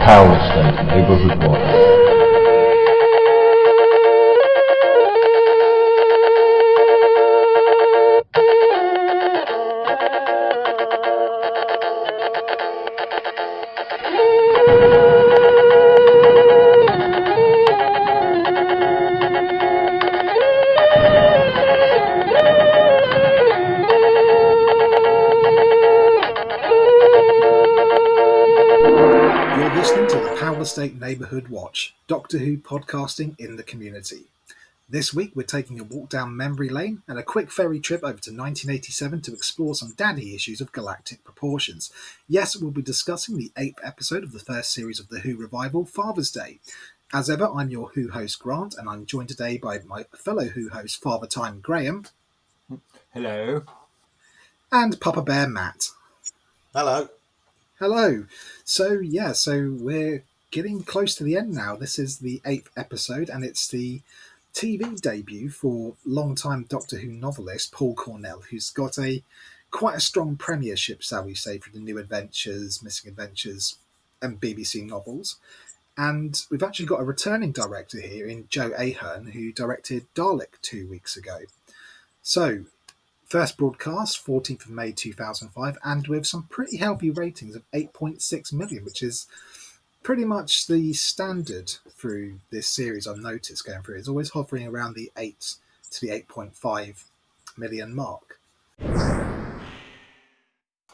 Power State Neighborhood Watch. State Neighborhood Watch, Doctor Who podcasting in the community. This week we're taking a walk down memory lane and a quick ferry trip over to 1987 to explore some daddy issues of galactic proportions. Yes, we'll be discussing the 8th episode of the first series of the Who revival, Father's Day. As ever, I'm your Who host Grant, and I'm joined today by my fellow Who host Father Time Graham. Hello. And Papa Bear Matt. Hello. Hello. So we're getting close to the end now. This is the 8th episode, and it's the TV debut for long-time Doctor Who novelist Paul Cornell, who's got quite a strong premiership, shall we say, for the New Adventures, Missing Adventures, and BBC novels. And we've actually got a returning director here in Joe Ahern, who directed Dalek 2 weeks ago. So, first broadcast, 14th of May 2005, and with some pretty healthy ratings of 8.6 million, which is pretty much the standard through this series. I've noticed going through it's always hovering around the 8 to the 8.5 million mark.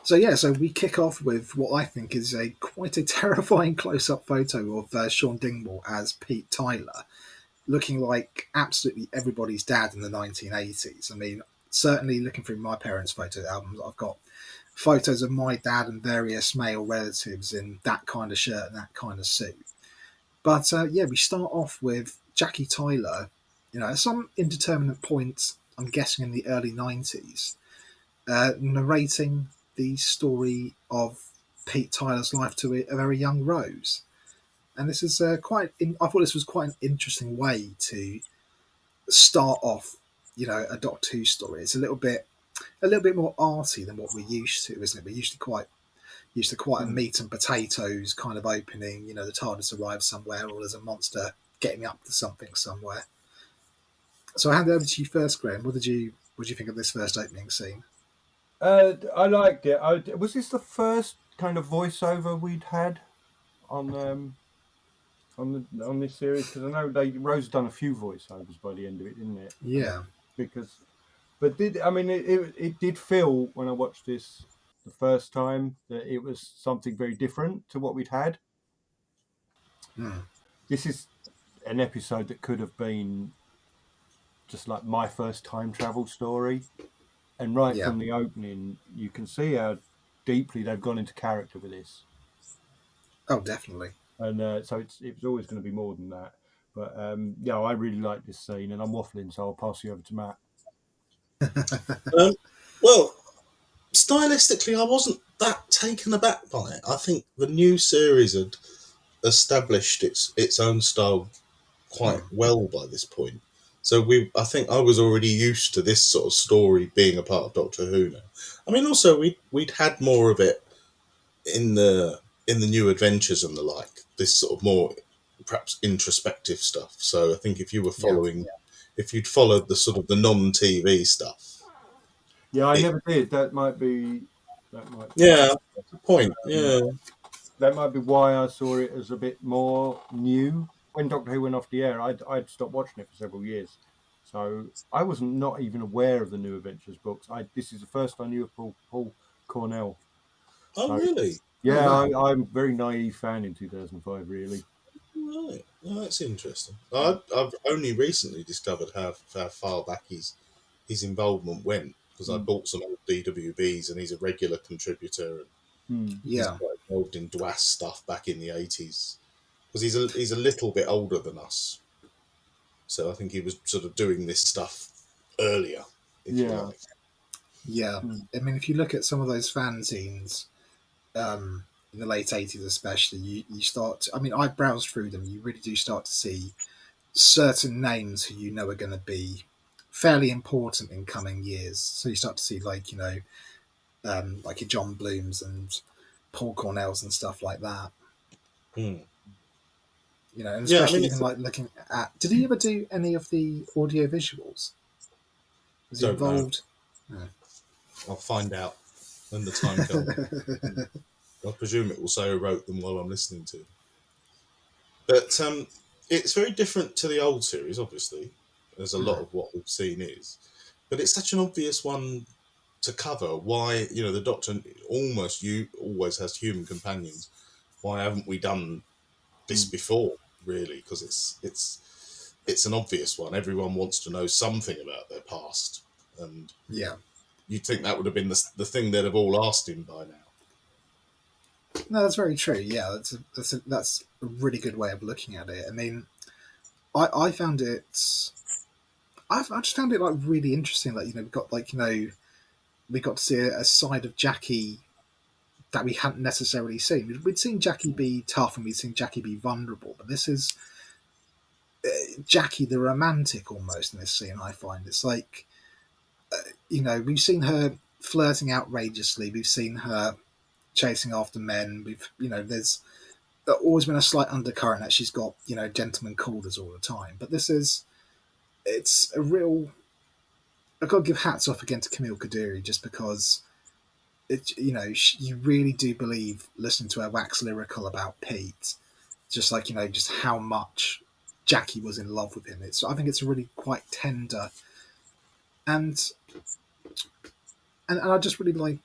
So we kick off with what I think is quite a terrifying close-up photo of Sean Dingwall as Pete Tyler, looking like absolutely everybody's dad in the 1980s. I mean, certainly looking through my parents' photo albums, I've got photos of my dad and various male relatives in that kind of shirt and that kind of suit. But we start off with Jackie Tyler, at some indeterminate point, I'm guessing in the early 90s, narrating the story of Pete Tyler's life to a very young Rose. And this is I thought this was quite an interesting way to start off, a Doctor Who story. It's a little bit more arty than what we're used to, isn't it? We're usually quite a meat and potatoes kind of opening. The TARDIS arrives somewhere, or there's a monster getting up to something somewhere. So I hand it over to you first, Graham. What did you think of this first opening scene? I liked it. Was this the first kind of voiceover we'd had on this series? Because I know Rose done a few voiceovers by the end of it, didn't it? Yeah. It did feel when I watched this the first time that it was something very different to what we'd had. This is an episode that could have been just like my first time travel story, and from the opening you can see how deeply they've gone into character with this. Oh, definitely. And so it was always going to be more than that. But I really like this scene, and I'm waffling, so I'll pass you over to Matt. Well, stylistically, I wasn't that taken aback by it. I think the new series had established its own style quite well by this point. So I think I was already used to this sort of story being a part of Doctor Who now. I mean, also we'd had more of it in the New Adventures and the like. This sort of more perhaps introspective stuff. So I think if you were following. If you'd followed the sort of the non-TV stuff. Yeah, I never did. That might be. Yeah, that's the point. Yeah. That might be why I saw it as a bit more new. When Doctor Who went off the air, I'd stopped watching it for several years. So I was not even aware of the New Adventures books. This is the first I knew of Paul Cornell. Oh, really? Yeah, I'm a very naive fan in 2005, really. Right. Well, that's interesting. I've only recently discovered how far back his involvement went, because I bought some old DWBs and he's a regular contributor. And he's quite involved in DWAS stuff back in the 80s, because he's a little bit older than us. So I think he was sort of doing this stuff earlier, if you like. Yeah. I mean, if you look at some of those fanzines, in the late 80s especially, you start I browsed through them, you really do start to see certain names who are going to be fairly important in coming years. So you start to see like your John Blooms and Paul Cornells and stuff like that. Hmm. And Yeah, I especially mean, even like looking at. Did he ever do any of the audio visuals? Was he don't know. involved? No. I'll find out when the time comes. I presume it will say who wrote them while I'm listening to them. But it's very different to the old series, obviously, as a lot of what we've seen is. But it's such an obvious one to cover. Why, the Doctor always has human companions. Why haven't we done this before? Really, because it's an obvious one. Everyone wants to know something about their past, and Yeah. you'd think that would have been the thing they'd have all asked him by now. No, that's very true. Yeah, that's a really good way of looking at it. I mean, I found it. I just found it like really interesting. Like we got we got to see a side of Jackie that we hadn't necessarily seen. We'd seen Jackie be tough and we'd seen Jackie be vulnerable, but this is Jackie the romantic almost in this scene. I find it's like we've seen her flirting outrageously. We've seen her chasing after men. There's always been a slight undercurrent that she's got gentleman callers all the time. But it's a real. I've got to give hats off again to Camille Kaduri just because you really do believe listening to her wax lyrical about Pete, just like just how much Jackie was in love with him. I think it's really quite tender, and and I just really like.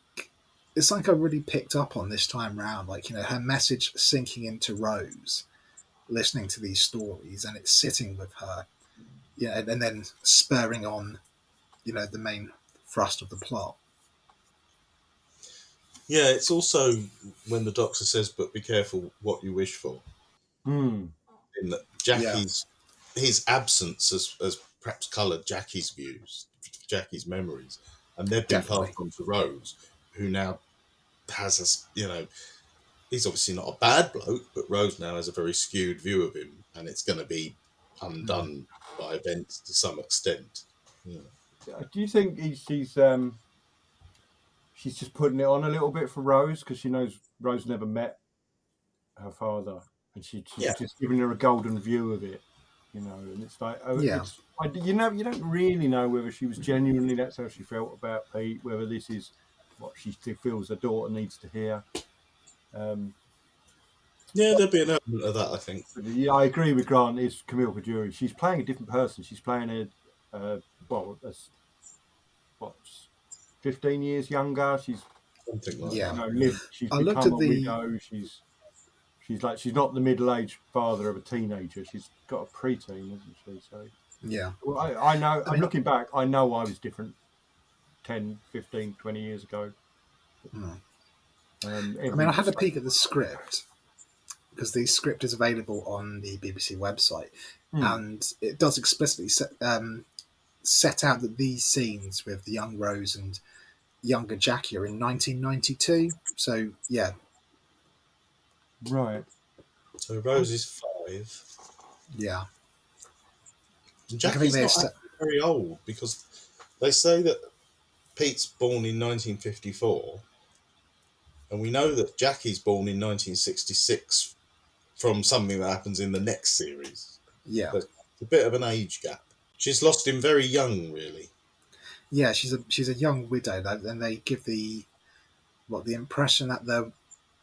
It's something I really picked up on this time round, like her message sinking into Rose, listening to these stories, and it's sitting with her, and then spurring on, the main thrust of the plot. Yeah, it's also when the Doctor says, "But be careful what you wish for." Hmm. In that Yeah, his absence has perhaps coloured Jackie's views, Jackie's memories, and they've been definitely. passed on to Rose, who now has he's obviously not a bad bloke, but Rose now has a very skewed view of him, and it's going to be Mm. undone by events to some extent. Yeah. Do you think she's just putting it on a little bit for Rose because she knows Rose never met her father, and she's Yeah. just giving her a golden view of it, And it's like, Yeah, you don't really know whether she was genuinely that's how she felt about Pete, whether this is what she feels her daughter needs to hear. Yeah, there'd be an element of that, I think. But yeah, I agree with Grant. It's Camille Pajuri. She's playing a different person. She's playing that's what 15 years younger. She's Something like yeah. that. lived. She's I looked become at a the widow. She's not the middle-aged father of a teenager. She's got a preteen, isn't she? So, yeah. well, I know. I I'm mean, looking back. I know I was different 10, 15, 20 years ago. mm. I mean, I Everything had was a peek at the script because the script is available on the BBC website, so. and it does explicitly set out that these scenes with the young Rose and younger Jackie are in 1992. So yeah, Right. So Rose is 5. yeah. And Like I think Jackie's they're not actually very old because they say that Pete's born in 1954, and we know that Jackie's born in 1966 from something that happens in the next series. yeah, There's a bit of an age gap. She's lost him very young, really. yeah. She's a young widow, and they give the impression that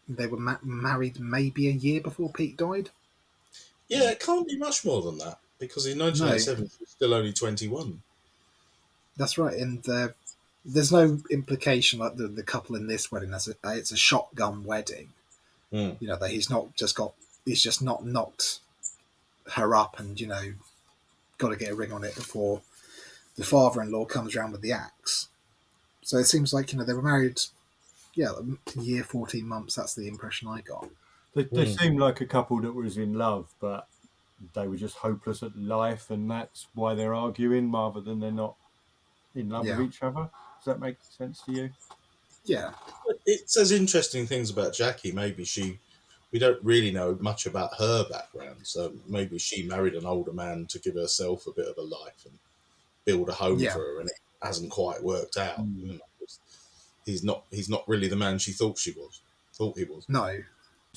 they were married maybe a year before Pete died. Yeah, it can't be much more than that because in No, 1987 she's still only 21. that's right. And there's no implication like the couple in this wedding. It's a shotgun wedding. Mm. That he's just not knocked her up and got to get a ring on it before the father-in-law comes around with the axe. So it seems like they were married, yeah, a year, 14 months. That's the impression I got. They seem like a couple that was in love, but they were just hopeless at life, and that's why they're arguing rather than they're not in love with Yeah, each other. Does that make sense to you? yeah, It says interesting things about Jackie. We don't really know much about her background, so maybe she married an older man to give herself a bit of a life and build a home yeah. for her, and it hasn't quite worked out. Mm. He's not really the man she thought he was. No,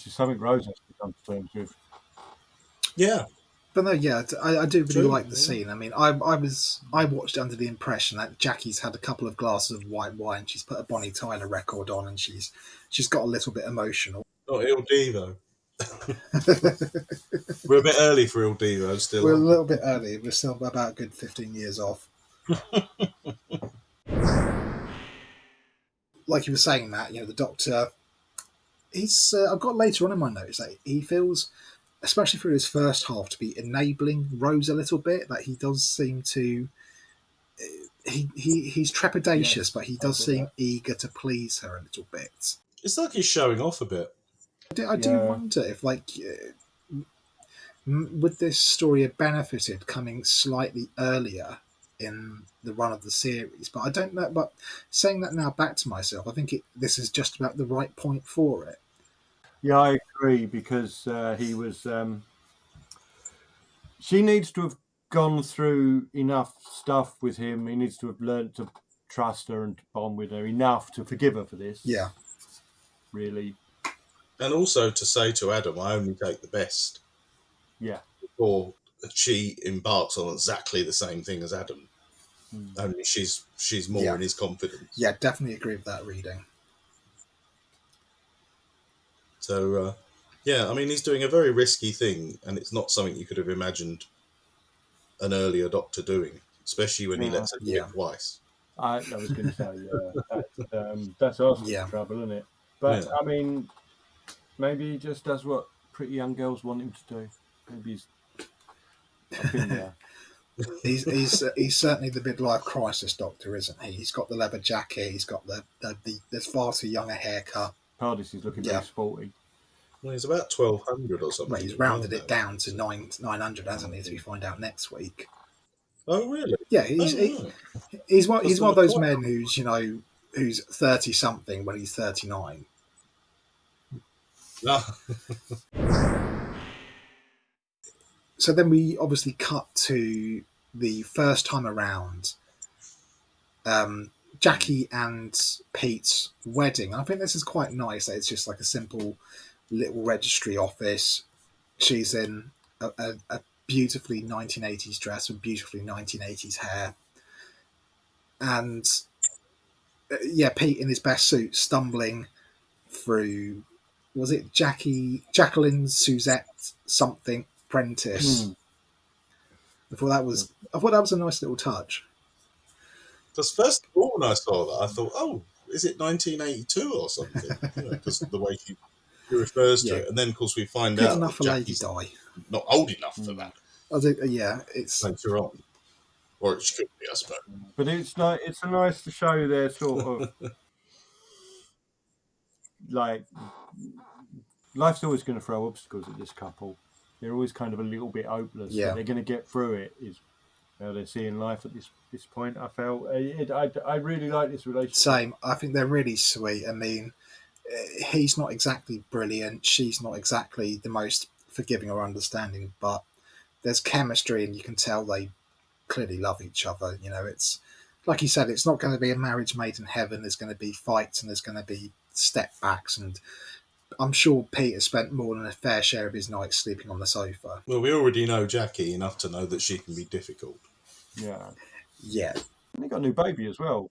Which is something Rose has to come to terms with. Yeah, But no, yeah, I do really True, like the yeah. scene. I mean, I watched it under the impression that Jackie's had a couple of glasses of white wine. She's put a Bonnie Tyler record on, and she's got a little bit emotional. Not Il Divo. We're a bit early for Il Divo still. We're a aren't we? little bit early. We're still about a good 15 years off. Like you were saying, Matt, the Doctor. He's. I've got later on in my notes that he feels, especially through his first half, to be enabling Rose a little bit. That he does seem to. He's trepidatious, Yes, but he I does get seem that. eager to please her a little bit. It's like he's showing off a bit. I do wonder if, would this story have benefited coming slightly earlier in the run of the series? But I don't know. But saying that now back to myself, I think this is just about the right point for it. Yeah, I agree, because he was. She needs to have gone through enough stuff with him. He needs to have learned to trust her and to bond with her enough to forgive her for this. Yeah, Really. And also to say to Adam, I only take the best. Yeah. Before she embarks on exactly the same thing as Adam. Only she's more Yeah. in his confidence. yeah, definitely agree with that reading. So, yeah, I mean, he's doing a very risky thing, and it's not something you could have imagined an earlier Doctor doing, especially when he lets her do Yeah. it twice. I was going to say, that's asking Yeah. for trouble, isn't it? But, Yeah. I mean, maybe he just does what pretty young girls want him to do. Maybe I've been there. He's certainly the midlife crisis Doctor, isn't he? He's got the leather jacket. He's got the there's far too young a haircut. Pardis is looking very sporty. Well, he's about 1,200 or something. Well, he's rounded it down to 900, hasn't he? As we find out next week. Oh, really? Yeah, he's one of those quite- men who's who's 30 something when he's 39. Ah, So then we obviously cut to the first time around, Jackie and Pete's wedding. I think this is quite nice. That it's just like a simple little registry office. She's in a beautifully 1980s dress with beautifully 1980s hair, and Pete in his best suit stumbling through. Was it Jacqueline Suzette something Prentice? I thought that was a nice little touch. because first of all, when I saw that, I thought, oh, is it 1982 or something? Because the way he refers to it. And then, of course, we find Good out enough that for Lady Jackie's Di. not old enough for that It's later on. Or it should be, I suppose. But it's nice to show their sort of like life's always going to throw obstacles at this couple. They're always kind of a little bit hopeless, but they're going to get through it. Is how they're seeing life at this point. I felt I really like this relationship. Same. I think they're really sweet. I mean, he's not exactly brilliant. She's not exactly the most forgiving or understanding, but there's chemistry, and you can tell they clearly love each other. It's like you said, it's not going to be a marriage made in heaven. There's going to be fights, and there's going to be step backs, and I'm sure Peter spent more than a fair share of his nights sleeping on the sofa. Well, we already know Jackie enough to know that she can be difficult. Yeah. And they got a new baby as well.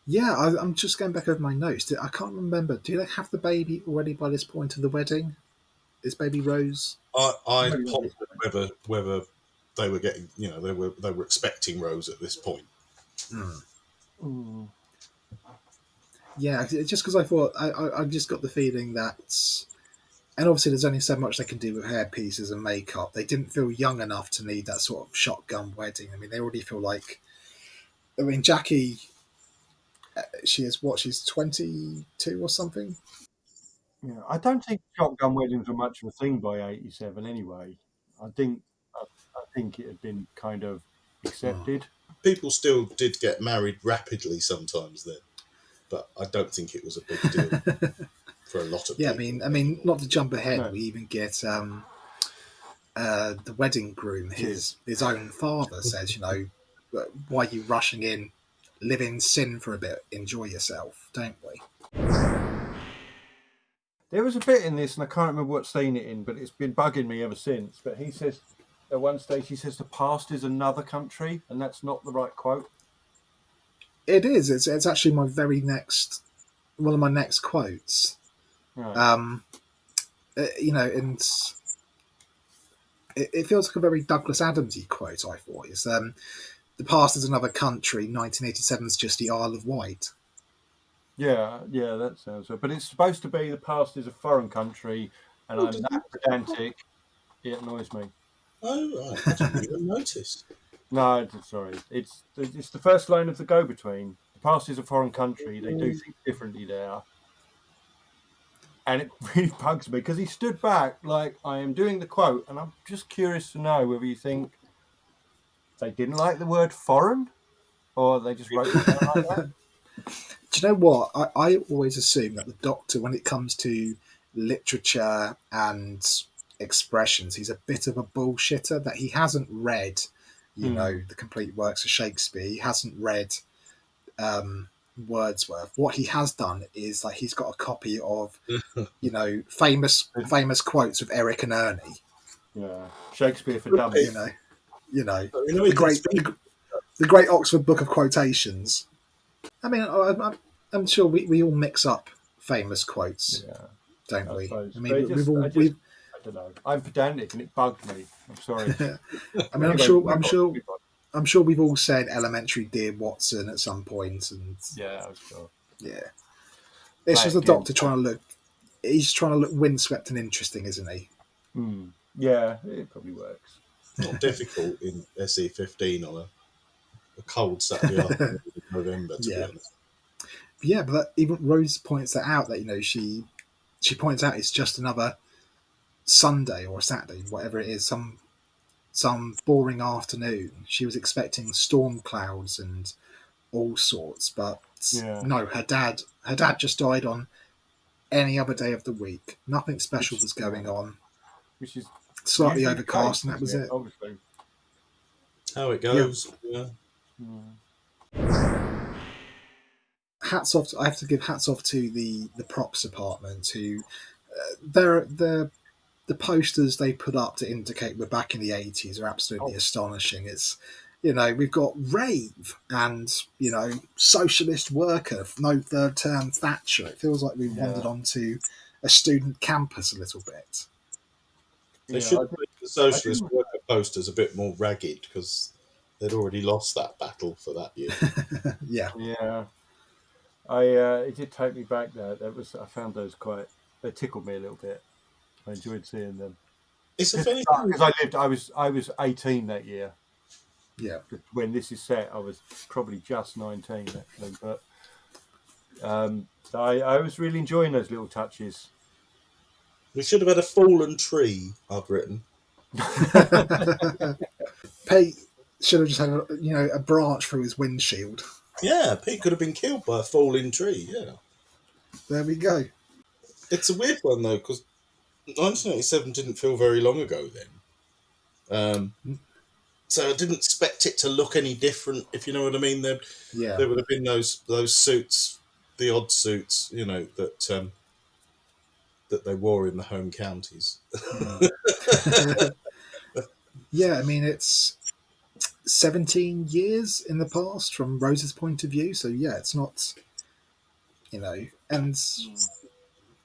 Yeah, I'm just going back over my notes. I can't remember. Do they have the baby already by this point of the wedding? Is baby Rose? I pondered whether they were getting, they were expecting Rose at this point. Yeah, just because I thought I just got the feeling that, and obviously there's only so much they can do with hair pieces and makeup. They didn't feel young enough to need that sort of shotgun wedding. I mean, they already feel like. I mean, Jackie. She's 22 or something. Yeah, I don't think shotgun weddings were much of a thing by '87 anyway. I think it had been kind of accepted. People still did get married rapidly sometimes then, but I don't think it was a big deal for a lot of people. I mean, not to jump ahead, we even get the wedding groom. His own father says, why are you rushing in? Live in sin for a bit, enjoy yourself, don't we? There was a bit in this, and I can't remember what scene it in, but it's been bugging me ever since. But he says, at one stage, he says the past is another country, and that's not the right quote. It is. It's actually one of my next quotes. Right. And it feels like a very Douglas Adamsy quote. I thought it's the past is another country. 1987 is just the Isle of Wight. Yeah, that sounds right. But it's supposed to be the past is a foreign country, and I'm that pedantic. It annoys me. Oh, right. I didn't even notice. No, sorry. It's the first line of the go-between. The past is a foreign country. They do things differently there. And it really bugs me because he stood back like I am doing the quote, and I'm just curious to know whether you think they didn't like the word foreign, or they just wrote it down like that. Do you know what? I always assume that the Doctor, when it comes to literature and expressions, he's a bit of a bullshitter, that he hasn't read, the complete works of Shakespeare. He hasn't read Wordsworth. What he has done is like he's got a copy of, famous quotes of Eric and Ernie. Yeah, Shakespeare for dummies. The great Oxford Book of Quotations. I mean, I'm sure we all mix up famous quotes, don't we? Suppose. I mean, I don't know. I'm pedantic, and it bugged me. I'm sorry. I mean, I'm sure we've all said elementary dear Watson at some point, and I'm sure. Yeah, it's just the Doctor trying to look. He's trying to look windswept and interesting, isn't he? Yeah, it probably works. Not difficult in SE15 on a cold Saturday afternoon in November, to be honest. Yeah, but even Rose points that out, that she points out it's just another Sunday or Saturday, whatever it is, some boring afternoon. She was expecting storm clouds and all sorts, but no, her dad just died on any other day of the week. Nothing special was going on. Which is slightly overcast, and that was it. Obviously, how it goes. Yeah. Hats off! I have to give hats off to the props department, who the posters they put up to indicate we're back in the 80s are absolutely astonishing. It's we've got rave and socialist worker, no third term Thatcher. It feels like we've wandered onto a student campus a little bit. They should make the socialist worker posters a bit more ragged because they'd already lost that battle for that year. Yeah. It did take me back there. I found those they tickled me a little bit. I enjoyed seeing them. It's a funny thing because I was 18 that year. Yeah. When this is set, I was probably just 19 actually, but I was really enjoying those little touches. We should have had a fallen tree, I've written. Pete should have just had a branch through his windshield. Yeah, Pete could have been killed by a falling tree. Yeah. There we go. It's a weird one though, because 1987 didn't feel very long ago then. So I didn't expect it to look any different, if you know what I mean. There would have been those suits, the odd suits, that they wore in the home counties. Yeah, I mean, it's 17 years in the past from Rose's point of view, so yeah, it's not, and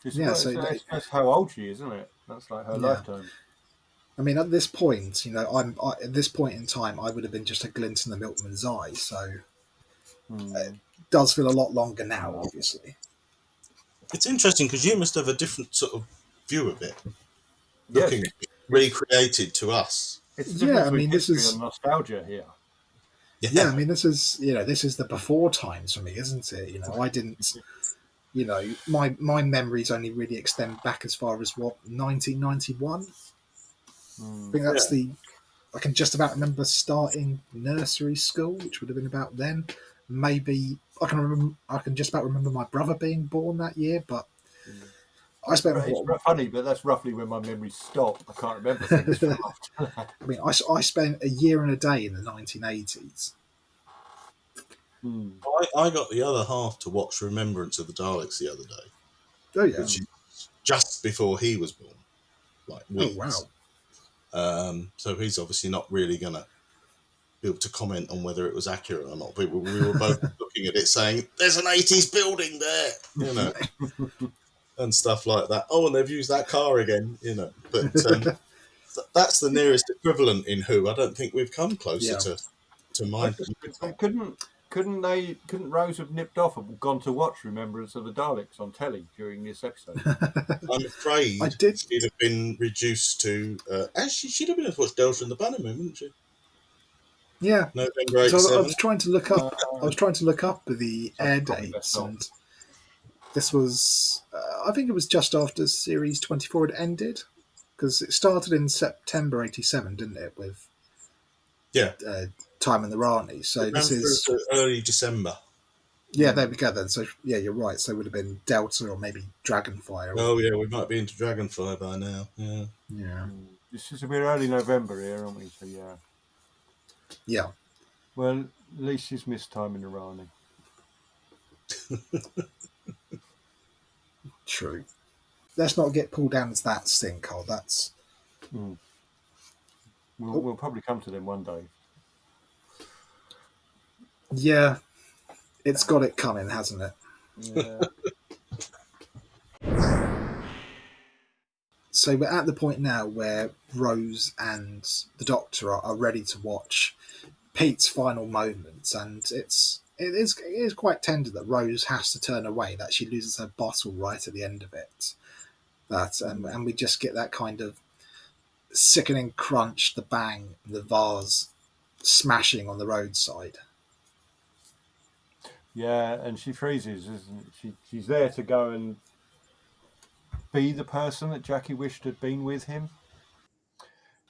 that's how old she is, isn't it? That's like her lifetime. I mean, at this point, at this point in time, I would have been just a glint in the milkman's eye, so it does feel a lot longer now, obviously. It's interesting because you must have a different sort of view of it, looking recreated to us. It's I mean, this is nostalgia here. Yeah, I mean, this is the before times for me, isn't it? I didn't, my memories only really extend back as far as 1991. I think that's I can just about remember starting nursery school, which would have been about then. Maybe I can just about remember my brother being born that year, but I spent. It's funny, but that's roughly when my memories stop. I can't remember things from after that. I mean, I spent a year and a day in the 1980s. I got the other half to watch Remembrance of the Daleks the other day. Oh yeah, which is just before he was born, like weeks. Oh, wow. So he's obviously not really going to be able to comment on whether it was accurate or not. But we were both looking at it saying, there's an 80s building there, you know, and stuff like that. Oh, and they've used that car again, you know. But that's the nearest equivalent in Who. I don't think we've come closer to mine. Couldn't Rose have nipped off and gone to watch Remembrance of the Daleks on telly during this episode? I'm afraid I did. she'd have been reduced to... actually, she'd have been able to watch Delta and the Bannerman, wouldn't she? Yeah. November So I 87. was trying to look up. I was trying to look up the air dates, and this was. I think it was just after series 24 had ended, because it started in September '87, didn't it? With Time in the Rani. So this is early December. Yeah, there we go then. So yeah, you're right. So it would have been Delta or maybe Dragonfire. Oh yeah, we might be into Dragonfire by now. Yeah. Yeah. This is a bit early November here, aren't we? So yeah. Yeah. Well, at least she's missed Time in the Rani. True. Let's not get pulled down to that sinkhole. That's. We'll probably come to them one day. Yeah, it's got it coming, hasn't it? Yeah. So we're at the point now where Rose and the Doctor are ready to watch Pete's final moments, and it is quite tender that Rose has to turn away, that she loses her bottle right at the end of it. And we just get that kind of sickening crunch, the bang, the vase smashing on the roadside. Yeah, and she freezes, isn't she? She's there to go and be the person that Jackie wished had been with him.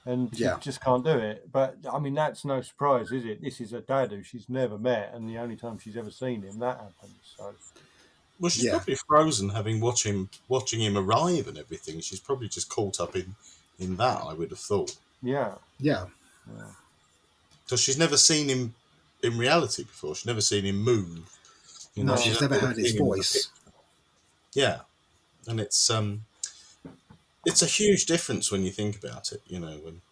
And she just can't do it. But, I mean, that's no surprise, is it? This is a dad who she's never met, and the only time she's ever seen him, that happens. So, well, she's probably frozen, having watching him arrive and everything. She's probably just caught up in that, I would have thought. Yeah. So she's never seen him in reality before. She's never seen him move. You know, she's never heard his voice. Yeah, and it's a huge difference when you think about it. You know, when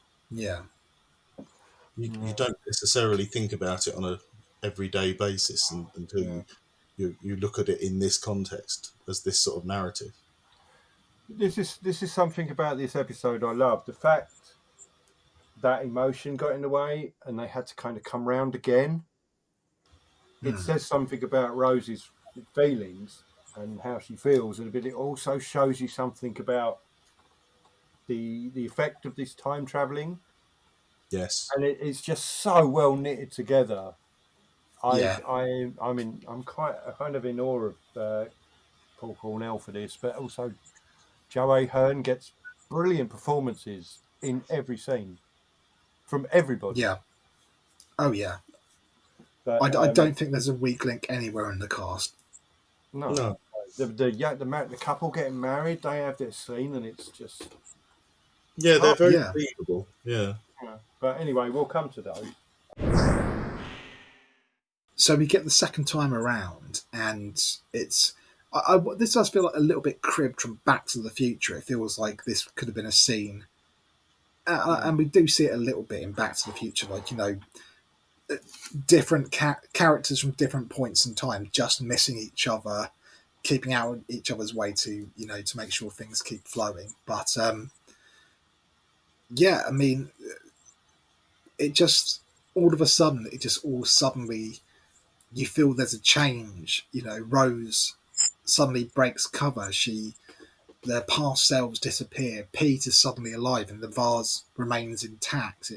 you don't necessarily think about it on a everyday basis until you look at it in this context as this sort of narrative. This is something about this episode I love. The fact that emotion got in the way and they had to kind of come round again. It says something about Rose's feelings and how she feels, but it also shows you something about the effect of this time travelling. Yes. And it's just so well knitted together. I'm kind of in awe of Paul Cornell for this, but also Joe Ahern gets brilliant performances in every scene from everybody. Yeah. Oh yeah. But I don't think there's a weak link anywhere in the cast. No. The couple getting married, they have this scene, and it's just they're very believable. Yeah. But anyway, we'll come to those. So we get the second time around, and it's this does feel like a little bit cribbed from Back to the Future. It feels like this could have been a scene, and we do see it a little bit in Back to the Future, like, you know, different characters from different points in time just missing each other, keeping out each other's way to, you know, to make sure things keep flowing. But I mean, it just all of a sudden, you feel there's a change. You know, Rose suddenly breaks cover. Their past selves disappear. Pete is suddenly alive, and the vase remains intact.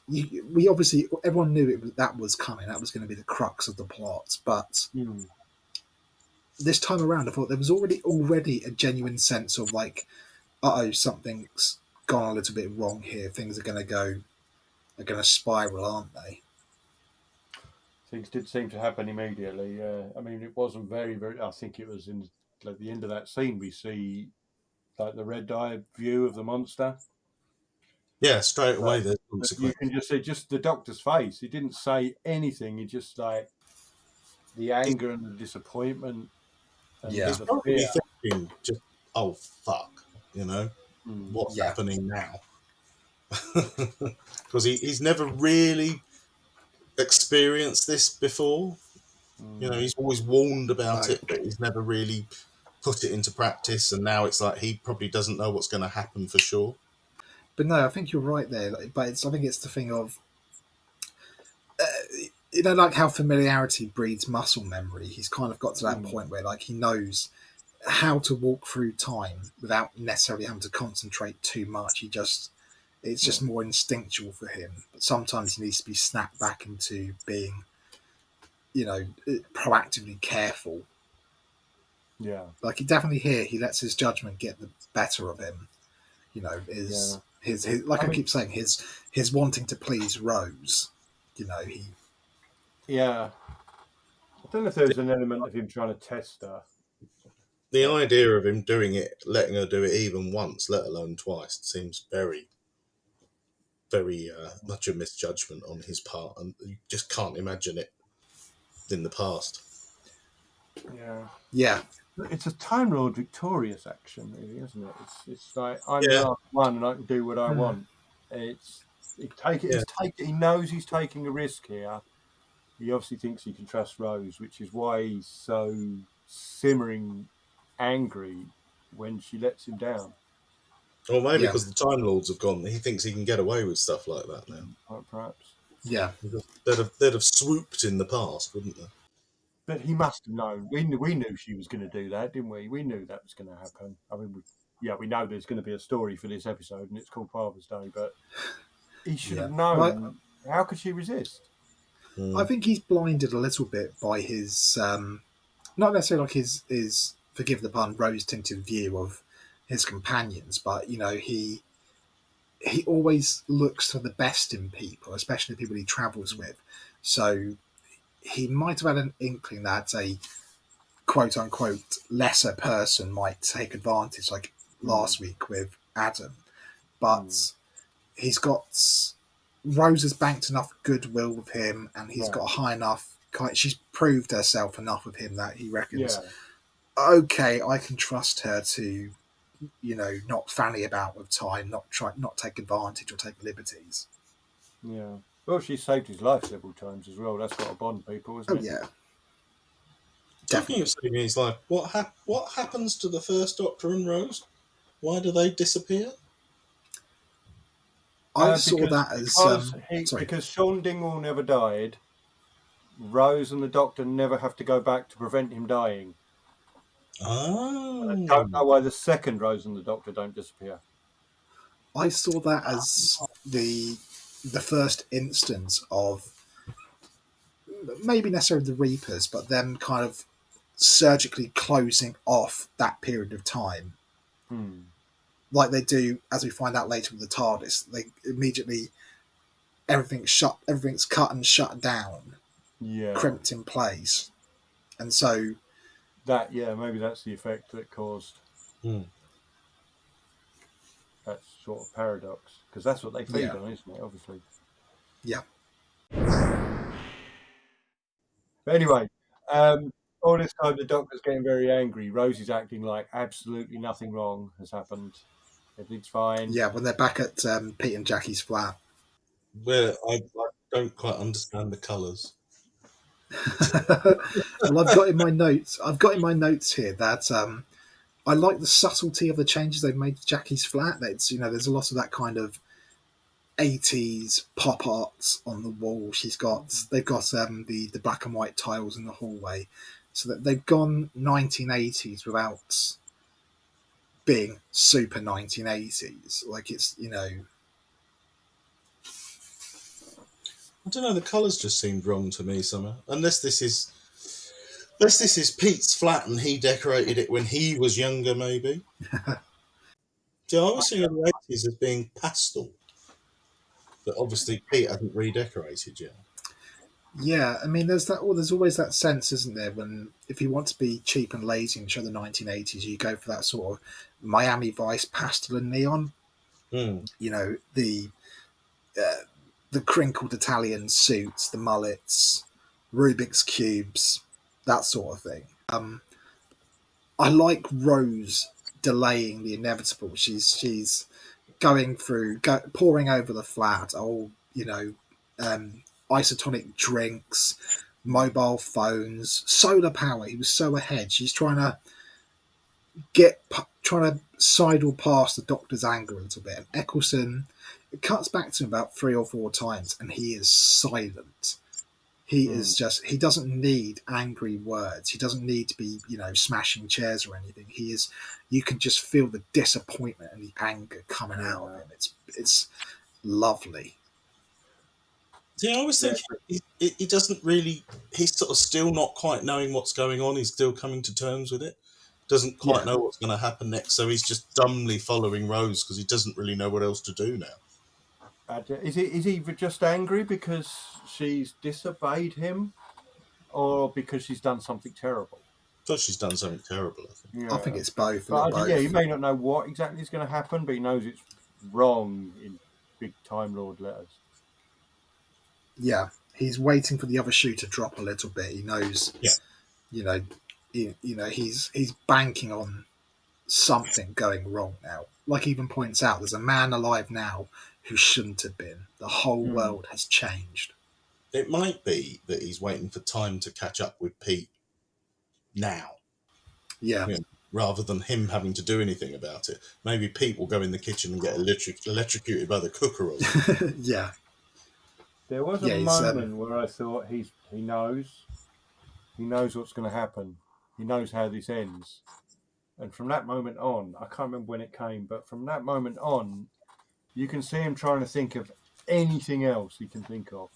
We obviously, everyone knew that was coming. That was going to be the crux of the plot. But this time around, I thought there was already a genuine sense of like, something's gone a little bit wrong here. Things are going to spiral, aren't they? Things did seem to happen immediately. I mean, it wasn't very, very. I think it was in like the end of that scene. We see like the red-eye view of the monster. Yeah, straight away. There's you can just see just the Doctor's face. He didn't say anything. He just like the anger and the disappointment. And he's probably thinking, just, oh, fuck, you know, what's Yeah. happening now? Because he's never really experienced this before. You know, he's always warned about No. it, but he's never really put it into practice. And now it's like he probably doesn't know what's going to happen for sure. But no, I think you're right there. But I think it's the thing of, like how familiarity breeds muscle memory. He's kind of got to that point where, like, he knows how to walk through time without necessarily having to concentrate too much. It's just more instinctual for him. But sometimes he needs to be snapped back into being, proactively careful. Yeah. Like, he definitely here, he lets his judgment get the better of him. His like I keep saying, his wanting to please Rose. He. Yeah. I don't know if there's an element of him trying to test her. The idea of him doing it, letting her do it even once, let alone twice, seems very, very much a misjudgment on his part, and you just can't imagine it in the past. Yeah. It's a Time Lord victorious action, really, isn't it? It's like, I'm the last one and I can do what I want. He knows he's taking a risk here. He obviously thinks he can trust Rose, which is why he's so simmering angry when she lets him down. Or maybe because the Time Lords have gone, he thinks he can get away with stuff like that now. Perhaps. Yeah. They'd have swooped in the past, wouldn't they? But he must have known. We knew she was going to do that, didn't we? We knew that was going to happen. I mean, we know there's going to be a story for this episode, and it's called Father's Day. But he should have known. Well, how could she resist? I think he's blinded a little bit by his, not necessarily like his forgive the pun, rose-tinted view of his companions, but he always looks for the best in people, especially the people he travels with. So he might have had an inkling that a quote unquote lesser person might take advantage, like last week with Adam. But he's got Rose has banked enough goodwill with him, and he's got a high enough. She's proved herself enough with him that he reckons, okay, I can trust her to, not fanny about with time, not take advantage or take liberties. Yeah. Well, she saved his life several times as well. That's got to bond people, isn't it? Oh yeah. Talking of saving his life, what happens to the first Doctor and Rose? Why do they disappear? I saw that as because Sean Dingwall never died. Rose and the Doctor never have to go back to prevent him dying. Oh. I don't know why the second Rose and the Doctor don't disappear. I saw that as the first instance of maybe necessarily the Reapers, but them kind of surgically closing off that period of time. Like they do, as we find out later with the TARDIS, they immediately everything's cut and shut down, crimped in place, and so that maybe that's the effect that caused that sort of paradox, because that's what they feed on, isn't it? Obviously, But anyway, all this time the Doctor's getting very angry. Rosie's acting like absolutely nothing wrong has happened. Everything's fine. Yeah, when they're back at Pete and Jackie's flat. Where I don't quite understand the colours. Well, I've got in my notes here that I like the subtlety of the changes they've made to Jackie's flat. That's there's a lot of that kind of 80s pop art on the wall. They've got the black and white tiles in the hallway, so that they've gone 1980s without being super 1980s. Like it's I don't know. The colours just seemed wrong to me somehow. Unless this is Pete's flat and he decorated it when he was younger, maybe. See, I was thinking of the 80s as being pastel, but obviously Pete hasn't redecorated yet. Yeah, I mean, there's always that sense, isn't there? When if you want to be cheap and lazy and show the 1980s, you go for that sort of Miami Vice pastel and neon. The crinkled Italian suits, the mullets, Rubik's cubes, that sort of thing. I like Rose delaying the inevitable. She's going through, pouring over the flat. Isotonic drinks, mobile phones, solar power. He was so ahead. She's trying to sidle past the Doctor's anger a little bit. And Eccleston, it cuts back to him about 3 or 4 times, and he is silent. He is just, he doesn't need angry words. He doesn't need to be, smashing chairs or anything. You can just feel the disappointment and the anger coming out of him. It's lovely. Yeah, I always think he doesn't really, he's sort of still not quite knowing what's going on. He's still coming to terms with it. Doesn't quite know what's going to happen next. So he's just dumbly following Rose because he doesn't really know what else to do now. Is he just angry because she's disobeyed him, or because she's done something terrible? So she's done something terrible, I think. I think it's both. But he may not know what exactly is going to happen, but he knows it's wrong in big Time Lord letters. Yeah, he's waiting for the other shoe to drop a little bit. He knows, he's banking on something going wrong now. Like he even points out, there's a man alive now who shouldn't have been. The whole world has changed. It might be that he's waiting for time to catch up with Pete now. Yeah. Rather than him having to do anything about it. Maybe Pete will go in the kitchen and get electrocuted by the cooker or something. Yeah. There was a moment where I thought he knows what's going to happen. He knows how this ends. And from that moment on, I can't remember when it came, but from that moment on, you can see him trying to think of anything else he can think of.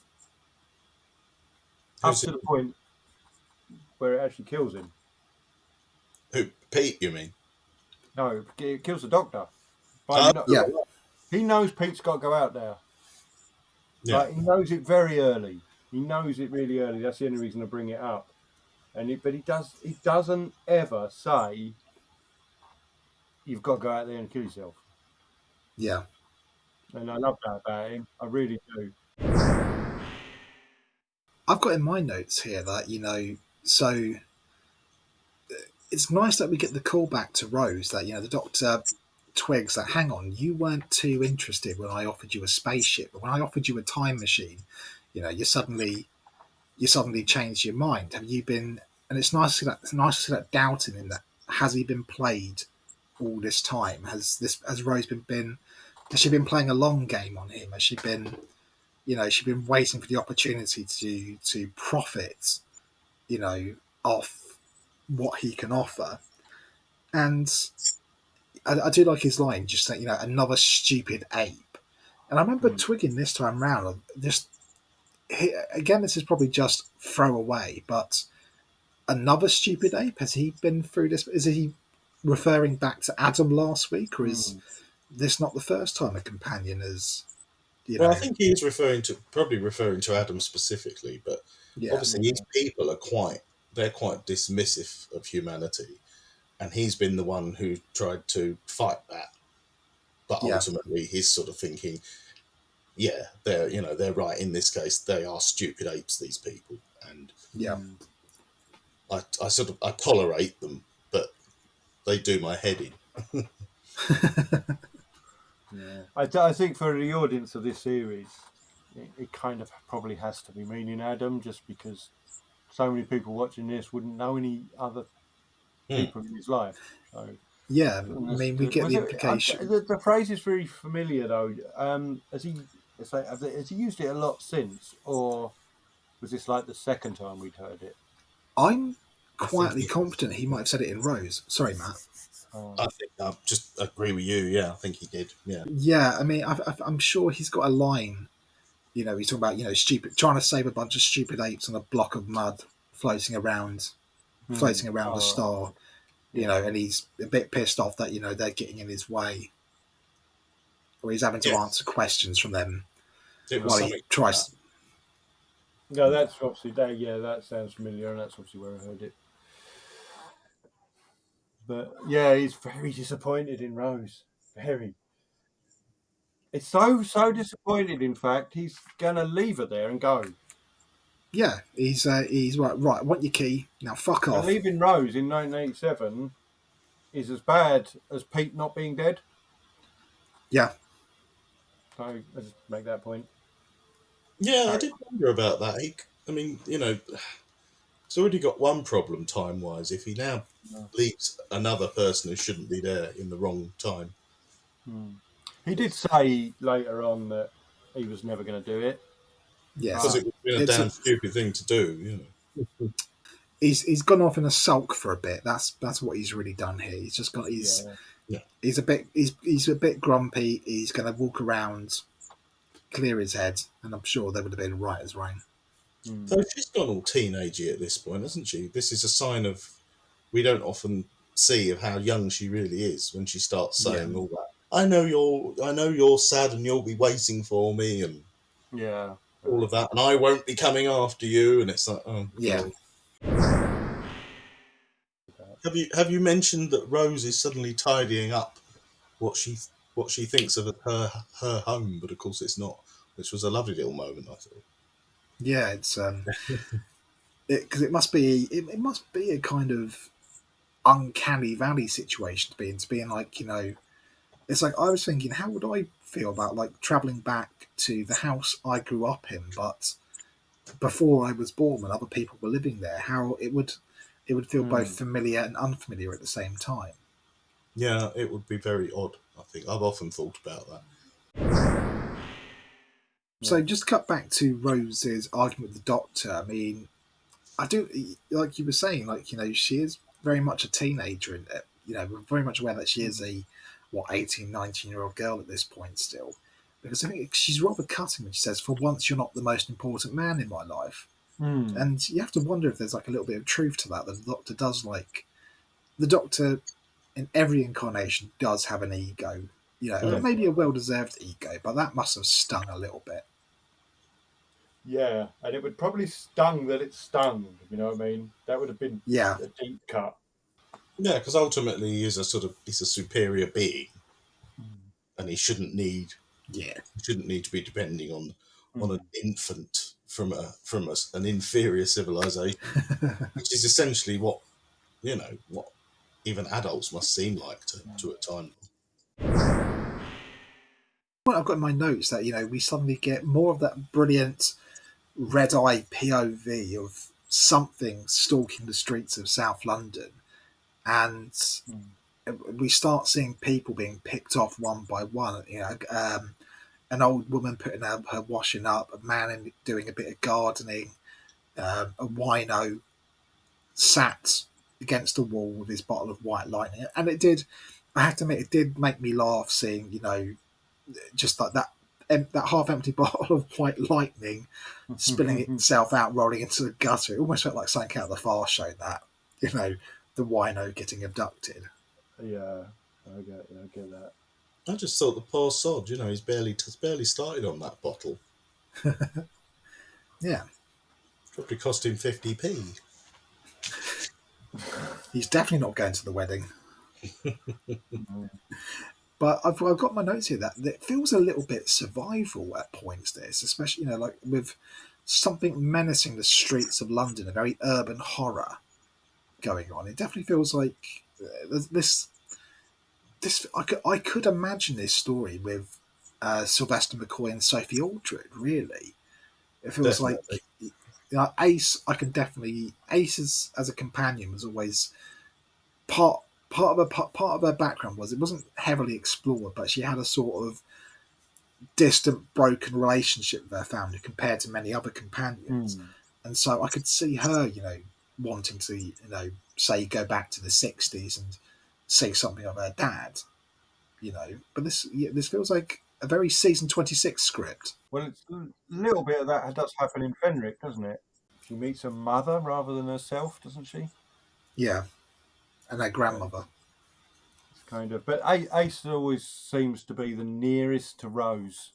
Up to the point where it actually kills him. Who? Pete, you mean? No, it kills the Doctor. Yeah. He knows Pete's got to go out there. Yeah. But he knows it very early. He knows it really early. That's the only reason to bring it up. But he doesn't ever say, you've got to go out there and kill yourself. Yeah. And I love that about him. I really do. I've got in my notes here that, so it's nice that we get the callback to Rose, that, the Doctor twigs that, hang on, you weren't too interested when I offered you a spaceship, but when I offered you a time machine, you suddenly changed your mind. Have you been? And it's nice to see that doubt in him. That has he been played all this time? Has Rose been? Has she been playing a long game on him? Has she been? She's been waiting for the opportunity to profit, off what he can offer. And I do like his line, just saying, another stupid ape. And I remember twigging this time round. Again, this is probably just throwaway, but another stupid ape? Has he been through this? Is he referring back to Adam last week, or is this not the first time a companion has? Well, I think he is probably referring to Adam specifically, but obviously these people are quite dismissive of humanity, and he's been the one who tried to fight that. But ultimately, he's sort of thinking, they're right in this case. They are stupid apes, these people, and I tolerate them, but they do my head in. Yeah, I think for the audience of this series, it kind of probably has to be meaning Adam, just because so many people watching this wouldn't know any other people in his life. So yeah, I mean, we get the implication. The phrase is very familiar, though. Has he used it a lot since, or was this like the second time we'd heard it? I'm quietly confident he might have said it in Rose. Sorry, Matt. I think I just agree with you. Yeah, I think he did. Yeah. Yeah, I mean, I'm sure he's got a line. He's talking about stupid, trying to save a bunch of stupid apes on a block of mud floating around the star. And he's a bit pissed off that they're getting in his way, or he's having to answer questions from them while he tries. No, that's obviously that. Yeah, that sounds familiar, and that's obviously where I heard it. But yeah, he's very disappointed in Rose. Very. It's so disappointed. In fact, he's gonna leave her there and go. Yeah, he's right. I want your key now. Fuck off. And leaving Rose in 1987 is as bad as Pete not being dead. Yeah. So I just make that point. Yeah, I Sorry. did wonder about that. He's already got one problem time-wise. If he now leaves another person who shouldn't be there in the wrong time. He did say later on that he was never going to do it. Yeah. Because it would have been a It's damn a- stupid thing to do, he's gone off in a sulk for a bit. That's what he's really done here. He's just got Yeah. he's a bit grumpy. He's going to walk around, clear his head, and I'm sure they would have been right as rain. So she's gone all teenagey at this point, hasn't she? This is a sign of we don't often see of how young she really is when she starts saying all that. I know you're sad and you'll be waiting for me and Yeah. all of that, and I won't be coming after you. And it's like, oh Yeah. God. Have you mentioned that Rose is suddenly tidying up what she thinks of her home, but of course it's not, which was a lovely little moment, I thought. Yeah, it's because it must be a kind of uncanny valley situation to be in, like, it's like I was thinking, how would I feel about like traveling back to the house I grew up in, but before I was born, when other people were living there, how it would feel both familiar and unfamiliar at the same time. Yeah, it would be very odd. I think I've often thought about that. So just to cut back to Rose's argument with the doctor, I mean, I do, like you were saying, like, she is very much a teenager, and we're very much aware that she is a 18, 19-year-old girl at this point still, because I think she's rather cutting when she says, "For once, you're not the most important man in my life," and you have to wonder if there's like a little bit of truth to that. That the doctor does, like, the doctor in every incarnation does have an ego, maybe a well-deserved ego, but that must have stung a little bit. Yeah, and it would probably stung that it stung. You know what I mean? That would have been a deep cut. Yeah, because ultimately he's a superior being, and he shouldn't need to be depending on an infant from an inferior civilization, which is essentially what even adults must seem like to at times. What I've got in my notes that we suddenly get more of that brilliant red eye POV of something stalking the streets of South London, and we start seeing people being picked off one by one. An old woman putting her washing up, a man doing a bit of gardening, a wino sat against a wall with his bottle of white lightning, and I have to admit, it did make me laugh seeing just like that half-empty bottle of white lightning spilling itself out, rolling into the gutter. It almost felt like something out of the Far Show. That the wino getting abducted. Yeah, I get that. I just thought the poor sod, he's barely started on that bottle. Yeah, Probably cost him 50p. he's definitely not going to the wedding. But I've got my notes here that it feels a little bit survival at points. This, especially like with something menacing the streets of London, a very urban horror going on. It definitely feels like this. I could imagine this story with Sylvester McCoy and Sophie Aldred. Really, it feels Definitely. like Ace. Ace as a companion was always part of her background was it wasn't heavily explored, but she had a sort of distant, broken relationship with her family compared to many other companions, and so I could see her, wanting to, say go back to the '60s and see something of her dad, But this feels like a very season 26 script. Well, it's a little bit of that does happen in Fenric, doesn't it? She meets her mother rather than herself, doesn't she? Yeah, and her grandmother. It's kind of, but Ace always seems to be the nearest to Rose.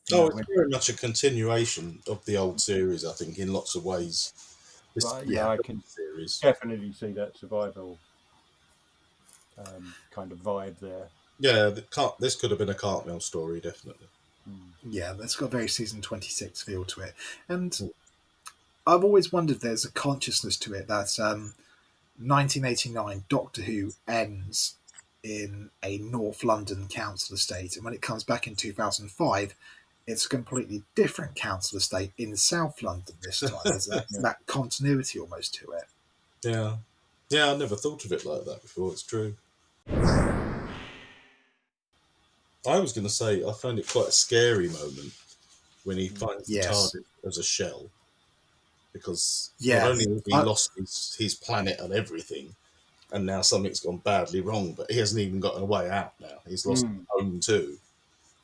It's very much a continuation of the old series, I think, in lots of ways. I can definitely see that survival kind of vibe there. Yeah, this could have been a Cartmel story, definitely. Yeah, that's got a very season 26 feel to it. And I've always wondered if there's a consciousness to it that 1989, Doctor Who ends in a North London council estate, and when it comes back in 2005, it's a completely different council estate in South London this time. There's that continuity almost to it. Yeah. Yeah, I never thought of it like that before. It's true. I was going to say I found it quite a scary moment when he finds the Yes. TARDIS as a shell, because Yeah. not only has he lost his planet and everything, and now something's gone badly wrong, but he hasn't even got a way out now. He's lost home too.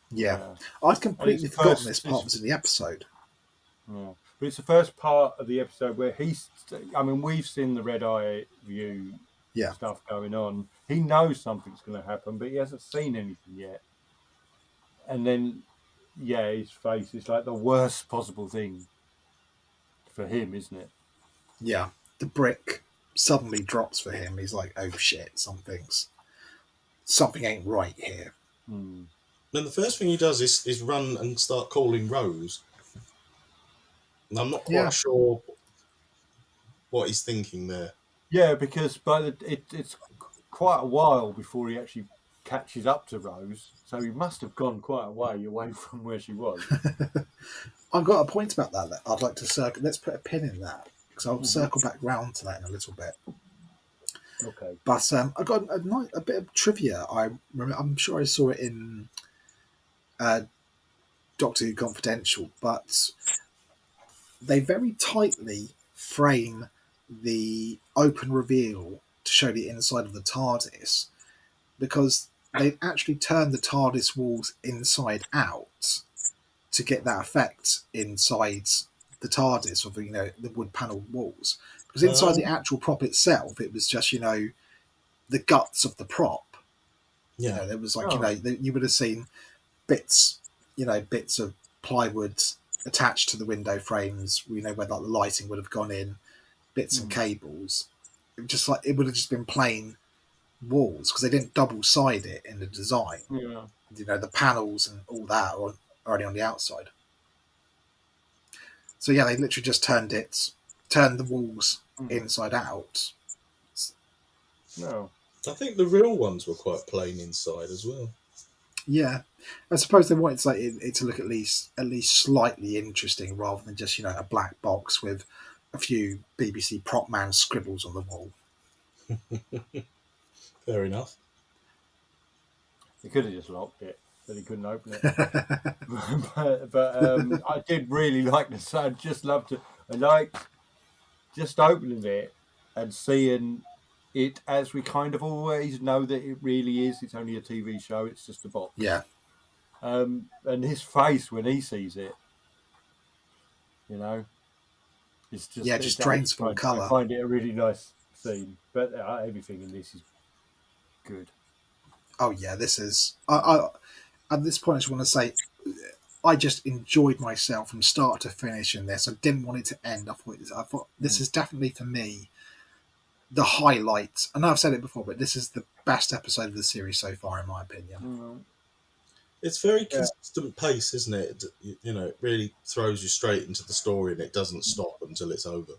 Yeah. I'd completely forgotten this part was in the episode. Yeah. But it's the first part of the episode where we've seen the Red Eye view stuff going on. He knows something's going to happen, but he hasn't seen anything yet. And then, his face is like the worst possible thing for him, isn't it? Yeah. The brick suddenly drops for him. He's like, oh shit, something ain't right here. Then the first thing he does is run and start calling Rose. And I'm not quite sure what he's thinking there. Yeah, because it's quite a while before he actually catches up to Rose, so he must have gone quite a way away from where she was. I've got a point about that I'd like to circle. Let's put a pin in that, because I'll circle back round to that in a little bit. Okay. But I got a bit of trivia. I'm sure I saw it in Doctor Who Confidential, but they very tightly frame the open reveal to show the inside of the TARDIS, because they actually turned the TARDIS walls inside out to get that effect inside the TARDIS of the wood panelled walls. Because inside the actual prop itself, it was just the guts of the prop. Yeah, there was you would have seen bits of plywood attached to the window frames. Where the lighting would have gone in, bits and cables. It would have just been plain walls, because they didn't double side it in the design. Yeah. The panels and all that are already on the outside. So they literally just turned the walls inside out. No. I think the real ones were quite plain inside as well. Yeah, I suppose they wanted it to look at least slightly interesting, rather than just a black box with a few BBC prop man scribbles on the wall. Fair enough. He could have just locked it, but he couldn't open it. but I did really like this. I liked just opening it and seeing it as we kind of always know that it really is. It's only a TV show. It's just a box. Yeah. And his face when he sees it, it's just just drains full colour. I find it a really nice scene, but everything in this is good. Oh yeah, this is. I at this point I just want to say, I just enjoyed myself from start to finish in this. I didn't want it to end. I thought this is definitely for me the highlight. I know I've said it before, but this is the best episode of the series so far, in my opinion. It's very consistent pace, isn't it? It really throws you straight into the story, and it doesn't stop until it's over.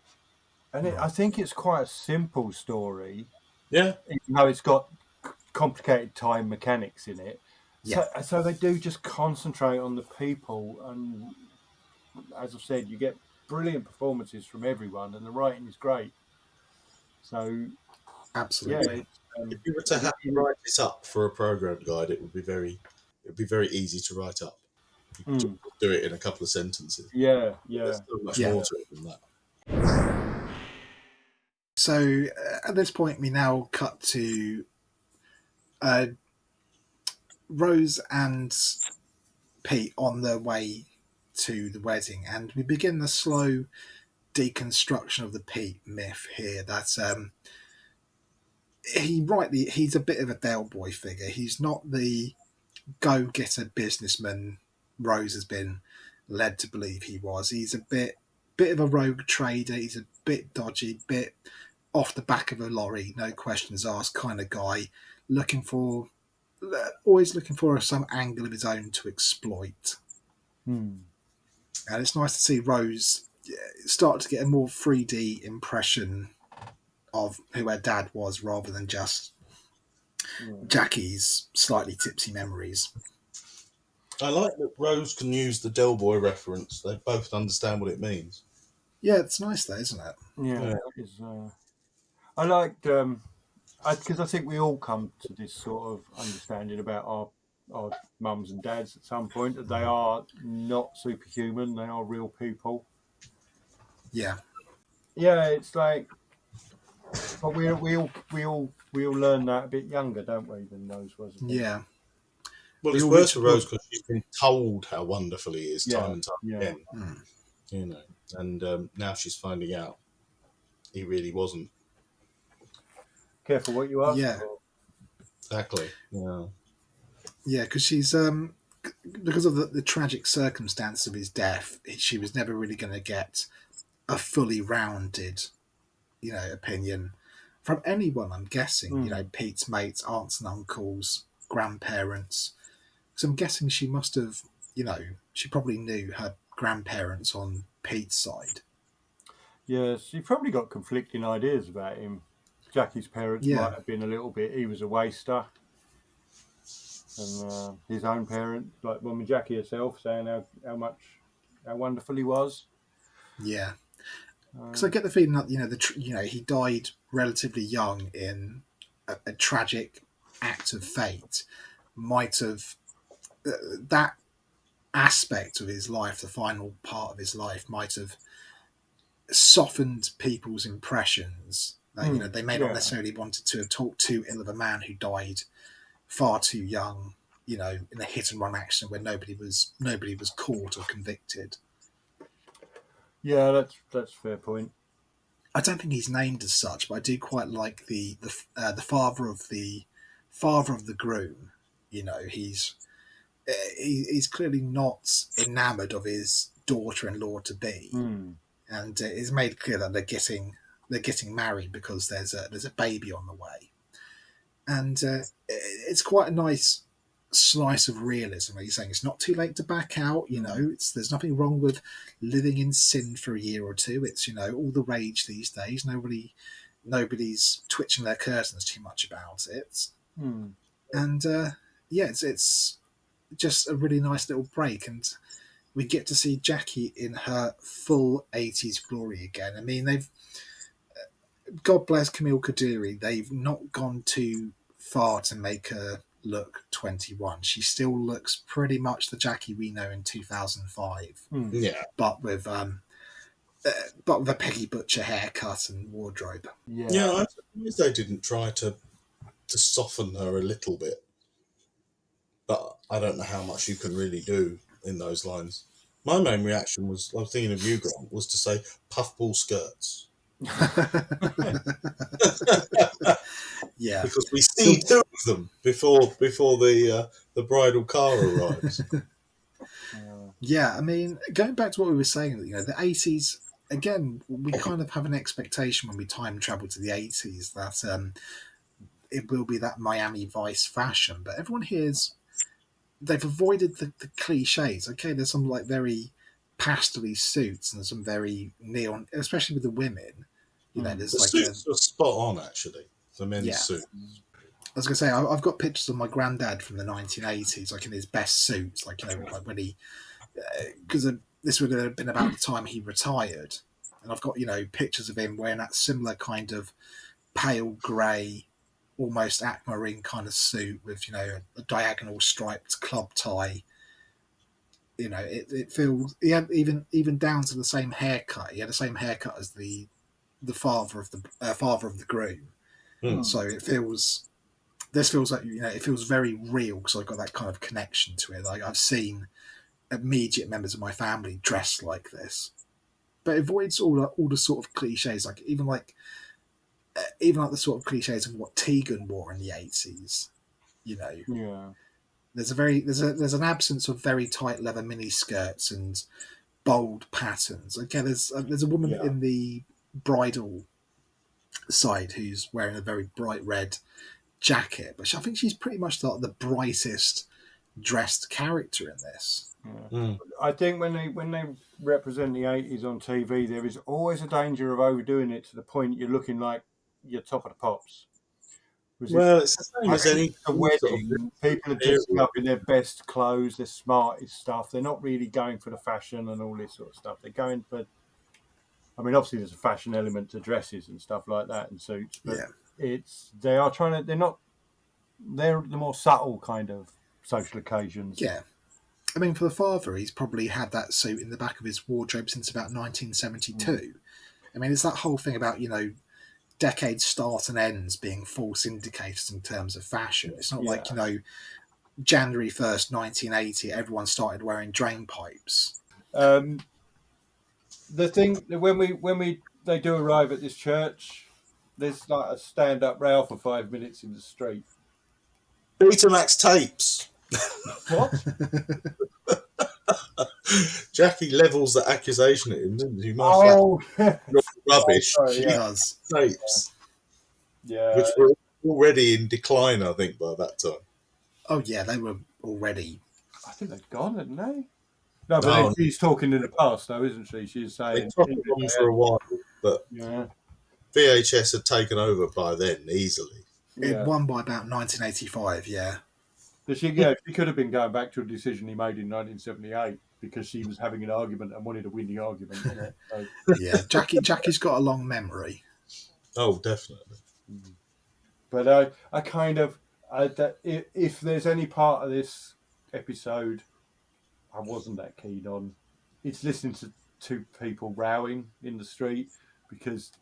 And I think it's quite a simple story. Yeah. Even though it's got complicated time mechanics in it. Yeah. So they do just concentrate on the people, and as I've said, you get brilliant performances from everyone, and the writing is great. So absolutely, if you were to have to write this up for a program guide, it would be very easy to write up. You could just do it in a couple of sentences. Yeah. There's so much more to it than that. So at this point, we now cut to Rose and Pete on their way to the wedding, and we begin the slow deconstruction of the Pete myth here. That he's a bit of a Dale boy figure. He's not the go-getter businessman Rose has been led to believe he was. He's a bit of a rogue trader. He's a bit dodgy, bit off the back of a lorry, no questions asked kind of guy, always looking for some angle of his own to exploit. And it's nice to see Rose start to get a more 3D impression of who her dad was, rather than just Yeah. Jackie's slightly tipsy memories. I like that Rose can use the Del Boy reference. They both understand what it means. Yeah, it's nice though, isn't it? Yeah, it's, I liked because I think we all come to this sort of understanding about our mums and dads at some point, that they are not superhuman; they are real people. Yeah, Yeah, it's like, but we all learn that a bit younger, don't we, than those was? I think. yeah. Well, We it's all worse reach for a Rose point. because she's been told how wonderful he is time and time Yeah. again. Hmm. You know, and now she's finding out he really wasn't. Careful what you ask Yeah. for. Exactly. Yeah. Yeah, because she's because of the tragic circumstance of his death, she was never really going to get a fully rounded, opinion from anyone. I'm guessing, Pete's mates, aunts and uncles, grandparents. Because I'm guessing she must have, she probably knew her grandparents on Pete's side. Yes, she probably got conflicting ideas about him. Jackie's parents Yeah. might have been a little bit. He was a waster, and his own parents, like Mum and Jackie herself, saying how wonderful he was. Yeah. Because I get the feeling that he died relatively young in a tragic act of fate. Might have that aspect of his life, the final part of his life, might have softened people's impressions. That, they may not necessarily wanted to talk too ill of a man who died far too young. In a hit and run accident where nobody was caught or convicted. Yeah, that's a fair point. I don't think he's named as such, but I do quite like the father of the groom. He's clearly not enamoured of his daughter-in-law to be, and it's made clear that they're getting married because there's a baby on the way, and it's quite a nice slice of realism where you're saying it's not too late to back out. There's nothing wrong with living in sin for a year or two. It's all the rage these days. Nobody's twitching their curtains too much about it, and it's just a really nice little break, and we get to see Jackie in her full 80s glory again. I mean, they've God bless Camille Kaduri, they've not gone too far to make her look 21. She still looks pretty much the Jackie we know in 2005. Yeah. But with a Peggy Butcher haircut and wardrobe. Yeah, I'm surprised they didn't try to soften her a little bit. But I don't know how much you can really do in those lines. My main reaction was, I was thinking of you, Grant, was to say puffball skirts. Yeah, because we see two of them before the bridal car arrives. Yeah, I mean, going back to what we were saying, the 80s, again, we kind of have an expectation when we time travel to the 80s that it will be that Miami Vice fashion, but everyone here's they've avoided the cliches. Okay, there's some like very pastel-y suits and some very neon, especially with the women. There's the like suits are spot on, actually, the men's suits. I was going to say, I've got pictures of my granddad from the 1980s, like in his best suits, like when he, because this would have been about the time he retired, and I've got pictures of him wearing that similar kind of pale grey, almost aquamarine kind of suit with a diagonal striped club tie. It feels he had even down to the same haircut. He had the same haircut as the father of the groom. So it feels. This feels like it feels very real because I've got that kind of connection to it. Like I've seen immediate members of my family dressed like this, but it avoids all the sort of cliches, like even like the sort of cliches of what Tegan wore in the 80s. There's an absence of very tight leather mini skirts and bold patterns. Again, there's a woman in the bridal side who's wearing a very bright red jacket, but I think she's pretty much the brightest dressed character in this. I think when they represent the 80s on TV, there is always a danger of overdoing it to the point you're looking like your top of the pops. Well, it's the same as any a sort of wedding. People are dressing up in their best clothes, their smartest stuff. They're not really going for the fashion and all this sort of stuff. They're going for. I mean, obviously, there's a fashion element to dresses and stuff like that and suits, but they are trying to. They're not. They're the more subtle kind of social occasions. Yeah. I mean, for the father, he's probably had that suit in the back of his wardrobe since about 1972. I mean, it's that whole thing about, decades start and ends being false indicators in terms of fashion. It's not like, January 1st, 1980, everyone started wearing drain pipes. The thing, when they do arrive at this church, there's like a stand-up row for 5 minutes in the street. Betamax tapes. What? Jackie levels the accusation at him, doesn't he? Rubbish. She does. Tapes. Yeah. Which were already in decline, I think, by that time. Oh, yeah, they were already. I think they've gone, haven't they? No, but she's talking in the past, though, isn't she? She's saying. They've probably gone for a while, but VHS had taken over by then, easily. It won by about 1985, yeah. But she could have been going back to a decision he made in 1978 because she was having an argument and wanted to win the argument. So. Yeah, Jackie's got a long memory. Oh, definitely. But I kind of, if there's any part of this episode I wasn't that keen on, it's listening to two people rowing in the street because,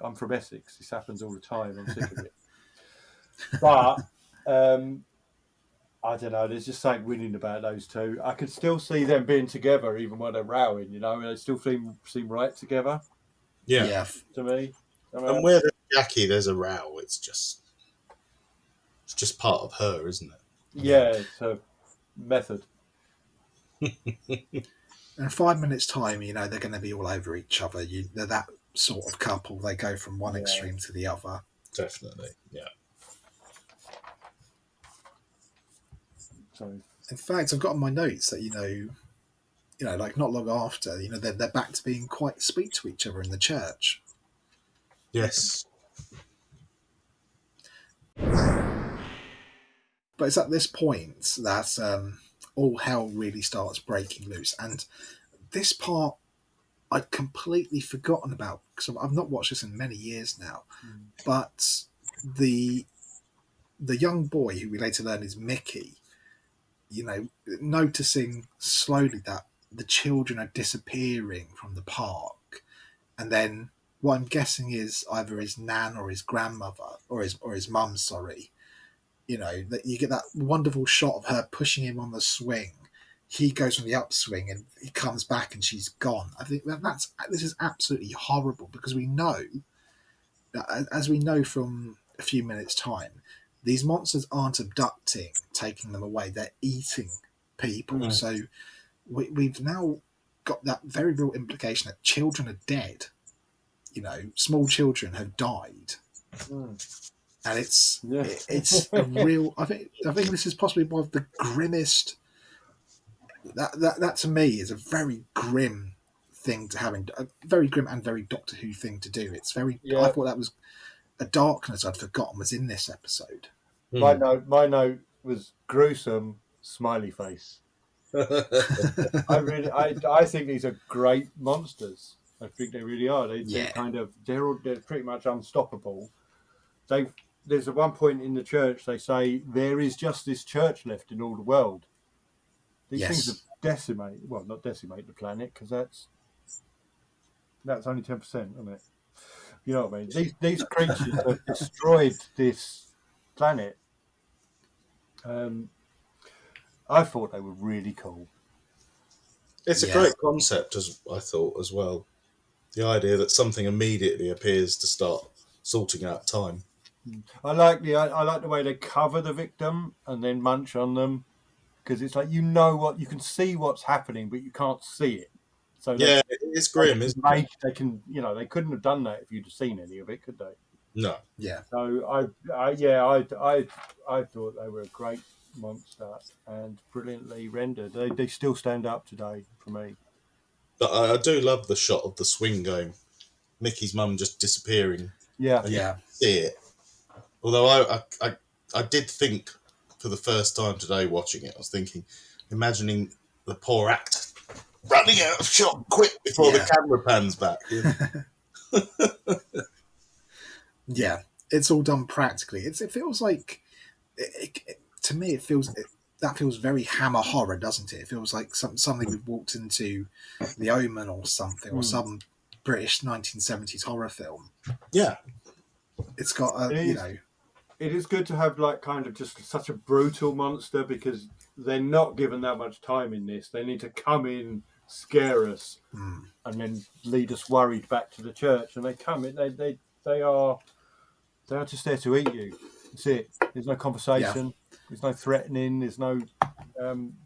I'm from Essex. This happens all the time. I'm sick of it. But I don't know. There's just something winning about those two. I could still see them being together even when they're rowing. They still seem right together. Yeah. To me. And where there's Jackie, there's a row. It's just part of her, isn't it? Yeah, it's her method. In 5 minutes' time, they're going to be all over each other. They're that sort of couple. They go from one extreme to the other. Definitely, yeah. So, in fact, I've got on my notes that like not long after, they're back to being quite sweet to each other in the church. Yes. But it's at this point that all hell really starts breaking loose, and this part I'd completely forgotten about because I've not watched this in many years now. But the young boy who we later learn is Mickey, noticing slowly that the children are disappearing from the park, and then what I'm guessing is either his nan or his grandmother or his mum, sorry. That you get that wonderful shot of her pushing him on the swing. He goes on the upswing and he comes back and she's gone. I think this is absolutely horrible because we know that, as we know from a few minutes' time, these monsters aren't abducting, taking them away. They're eating people. Mm. So we've now got that very real implication that children are dead. Small children have died. Mm. And it's a real. I think this is possibly one of the grimmest. That to me is a very grim thing to have, a very grim and very Doctor Who thing to do. It's very. Yeah. I thought that was a darkness I'd forgotten was in this episode. My note was gruesome smiley face. I think these are great monsters. I think they really are. They're pretty much unstoppable. There's at one point in the church they say there is just this church left in all the world. These things have not decimate the planet because that's only 10%, isn't it? You know what I mean? These creatures have destroyed this planet. I thought they were really cool. It's a great concept, as I thought as well. The idea that something immediately appears to start sorting out time. I like the way they cover the victim and then munch on them because it's like what you can see what's happening, but you can't see it. So it's grim, isn't it? They can, they couldn't have done that if you'd have seen any of it, could they? No. Yeah. So I thought they were a great monster and brilliantly rendered. They still stand up today for me. But I do love the shot of the swing going. Mickey's mum just disappearing Yeah. And you Yeah. can see it. Although I did think for the first time today watching it, I was thinking, imagining the poor actor running out of shot quick before the camera pans back. Yeah, it's all done practically. It feels like, to me, that feels very Hammer horror, doesn't it? It feels like something we've walked into The Omen or something, or some British 1970s horror film. Yeah. It's got a, It is good to have like kind of just such a brutal monster, because they're not given that much time in this. They need to come in, scare us, and then lead us worried back to the church. And they come in, they are just there to eat you. That's it. There's no conversation. There's no threatening. There's no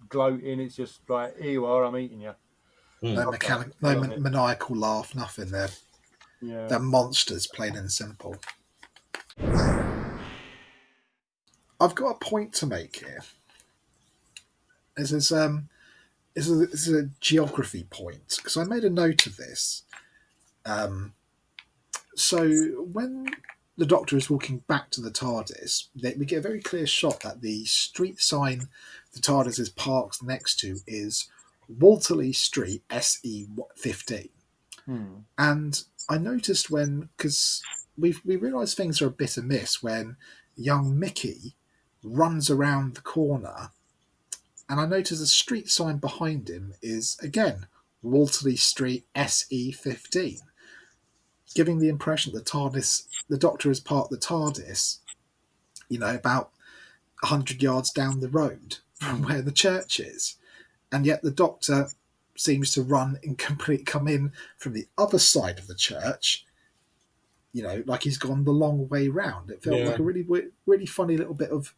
gloating. It's just like, here you are, I'm eating you. no maniacal laugh, nothing. They're monsters, plain and simple. I've got a point to make here. This is a geography point, because I made a note of this. So when the Doctor is walking back to the TARDIS, we get a very clear shot that the street sign the TARDIS is parked next to is Walterley Street, SE15. And I noticed because we realised things are a bit amiss when young Mickey runs around the corner, and I noticed the street sign behind him is, again, Walterley Street, SE15, giving the impression that the Doctor has parked the TARDIS, about 100 yards down the road from where the church is. And yet the Doctor seems to come in from the other side of the church, like he's gone the long way round. It felt like a really, really funny little bit of,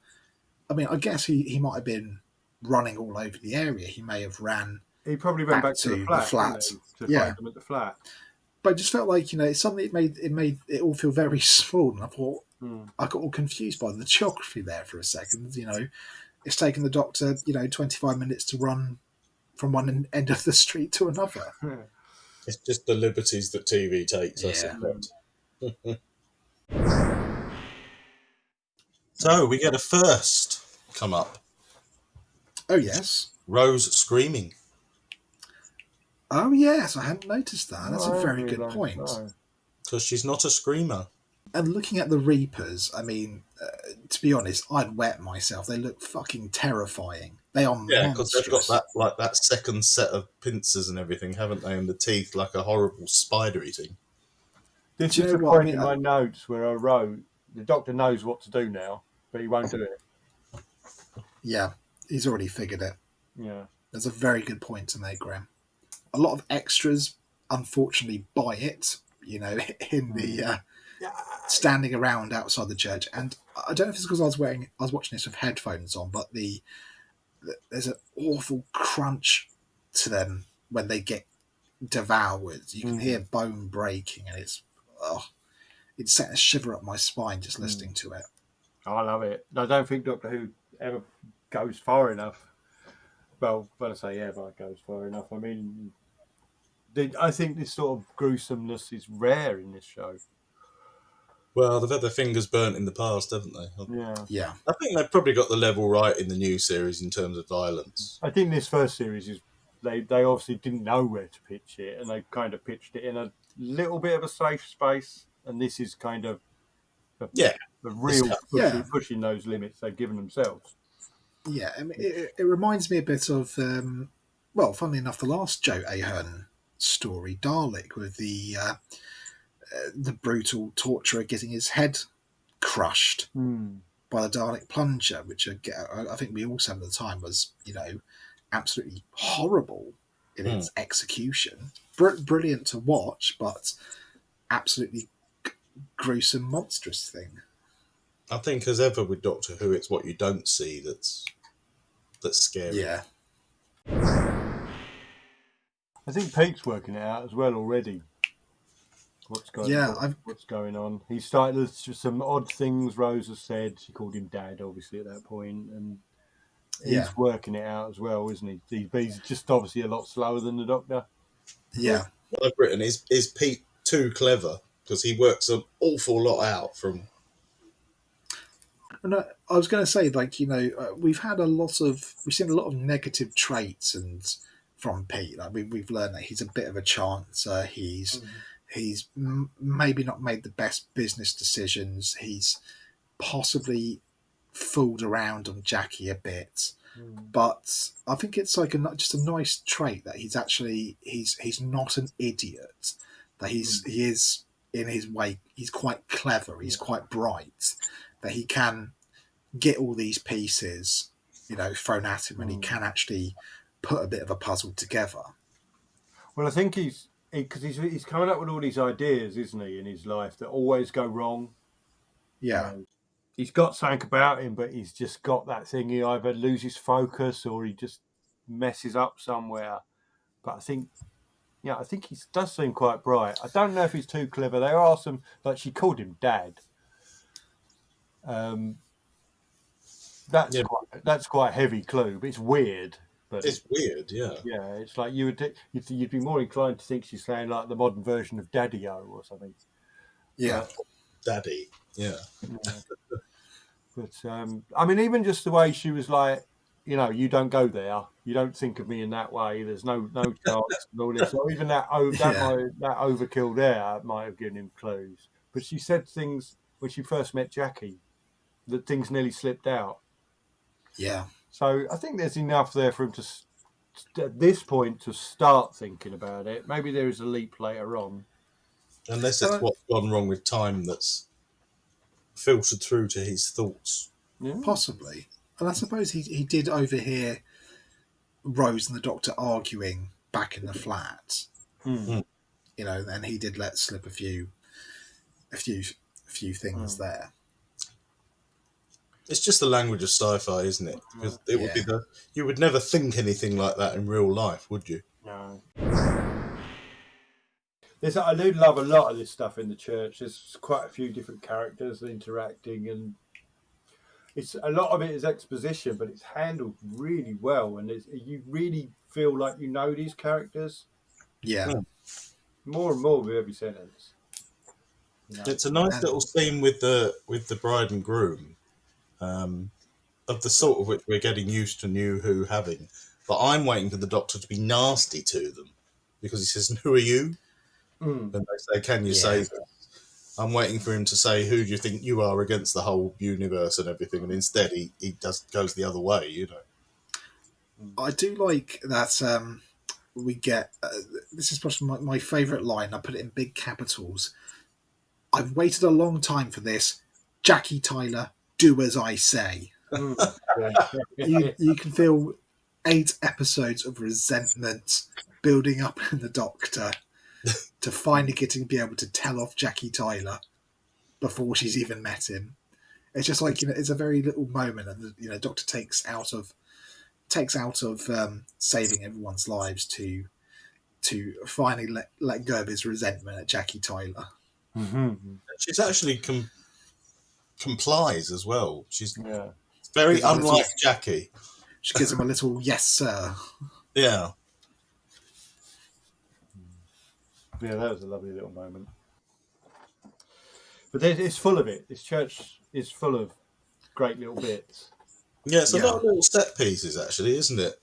I guess he might have been running all over the area. He may have ran. He probably went back to the flat. To find them at the flat. But it just felt like, suddenly it made it all feel very small, and I thought I got all confused by the geography there for a second. It's taken the Doctor 25 minutes to run from one end of the street to another. It's just the liberties that TV takes, I suppose. So we get a first come up. Oh, yes. Rose screaming. Oh, yes, I hadn't noticed that. That's a very good point. Because she's not a screamer. And looking at the Reapers, to be honest, I'd wet myself. They look fucking terrifying. They are monstrous. Yeah, because they've got that second set of pincers and everything, haven't they? And the teeth like a horrible spider eating. This is the point in my notes where I wrote, the Doctor knows what to do now, but he won't do it. Yeah, he's already figured it. Yeah. That's a very good point to make, Graham. A lot of extras, unfortunately, buy it, in the standing around outside the church. And I don't know if it's because I was watching this with headphones on, but there's an awful crunch to them when they get devoured. You can hear bone breaking, and it sent a shiver up my spine just listening to it. I love it. I don't think Doctor Who ever goes far enough. Well, when I say ever goes far enough, I think this sort of gruesomeness is rare in this show. Well, they've had their fingers burnt in the past, haven't they? Yeah. I think they've probably got the level right in the new series in terms of violence. I think this first series is they obviously didn't know where to pitch it, and they kind of pitched it in a little bit of a safe space, and this is kind of the real pushing those limits they've given themselves. Yeah, it reminds me a bit of, funnily enough, the last Joe Ahern story, Dalek, with the brutal torturer getting his head crushed by the Dalek plunger, which I think we all said at the time was, absolutely horrible in its execution. Brilliant to watch, but absolutely gruesome, monstrous thing. I think, as ever with Doctor Who, it's what you don't see that's scary. Yeah. I think Pete's working it out as well already. What's going on? He started with some odd things Rose has said. She called him Dad, obviously, at that point, and he's working it out as well, isn't he? He's just obviously a lot slower than the Doctor. Yeah. What I've written is Pete too clever because he works an awful lot out from. And I was going to say, like, we've seen a lot of negative traits and from Pete. Like we've learned that he's a bit of a chancer. He's maybe not made the best business decisions. He's possibly fooled around on Jackie a bit. But I think it's like just a nice trait that he's not an idiot. That he is in his way. He's quite clever. He's quite bright. That he can get all these pieces, thrown at him, and he can actually put a bit of a puzzle together. Well, I think he's coming up with all these ideas, isn't he, in his life that always go wrong. Yeah. He's got something about him, but he's just got that thing. He either loses focus or he just messes up somewhere. But I think he does seem quite bright. I don't know if he's too clever. There are some, like she called him Dad. That's quite a heavy clue, but it's weird. But it's weird, yeah. Yeah, it's like you'd be more inclined to think she's saying like the modern version of Daddy-O or something. Yeah. Daddy. Yeah. But I mean, even just the way she was like, you don't go there. You don't think of me in that way. There's no chance and all this. Or even that overkill there might have given him clues. But she said things when she first met Jackie that things nearly slipped out. Yeah. So I think there's enough there for him to, at this point, to start thinking about it. Maybe there is a leap later on. Unless it's what's gone wrong with time that's filtered through to his thoughts. Yeah. Possibly. And I suppose he did overhear Rose and the Doctor arguing back in the flat. And he did let slip a few things there. It's just the language of sci-fi, isn't it? Because it would be you would never think anything like that in real life, would you? No. I do love a lot of this stuff in the church. There's quite a few different characters interacting, and a lot of it is exposition, but it's handled really well, and you really feel like you know these characters. Yeah. More and more with every sentence. It's a nice little scene with the bride and groom, of the sort of which we're getting used to New Who having. But I'm waiting for the Doctor to be nasty to them, because he says, "Who are you?" And they say, "Can you save us?" I'm waiting for him to say, "Who do you think you are against the whole universe and everything?" And instead, he goes the other way. I do like that. We get this is possibly my favourite line. I put it in big capitals. I've waited a long time for this. Jackie Tyler, do as I say. You can feel 8 episodes of resentment building up in the Doctor to finally be able to tell off Jackie Tyler before she's even met him. It's just like, it's a very little moment, and Doctor takes out of saving everyone's lives to finally let go of his resentment at Jackie Tyler. She's actually complies as well. She's very unlike Jackie. She gives him a little yes, sir. Yeah. Yeah, that was a lovely little moment. But it's full of it. This church is full of great little bits. Yeah, it's a lot of little set pieces, actually, isn't it?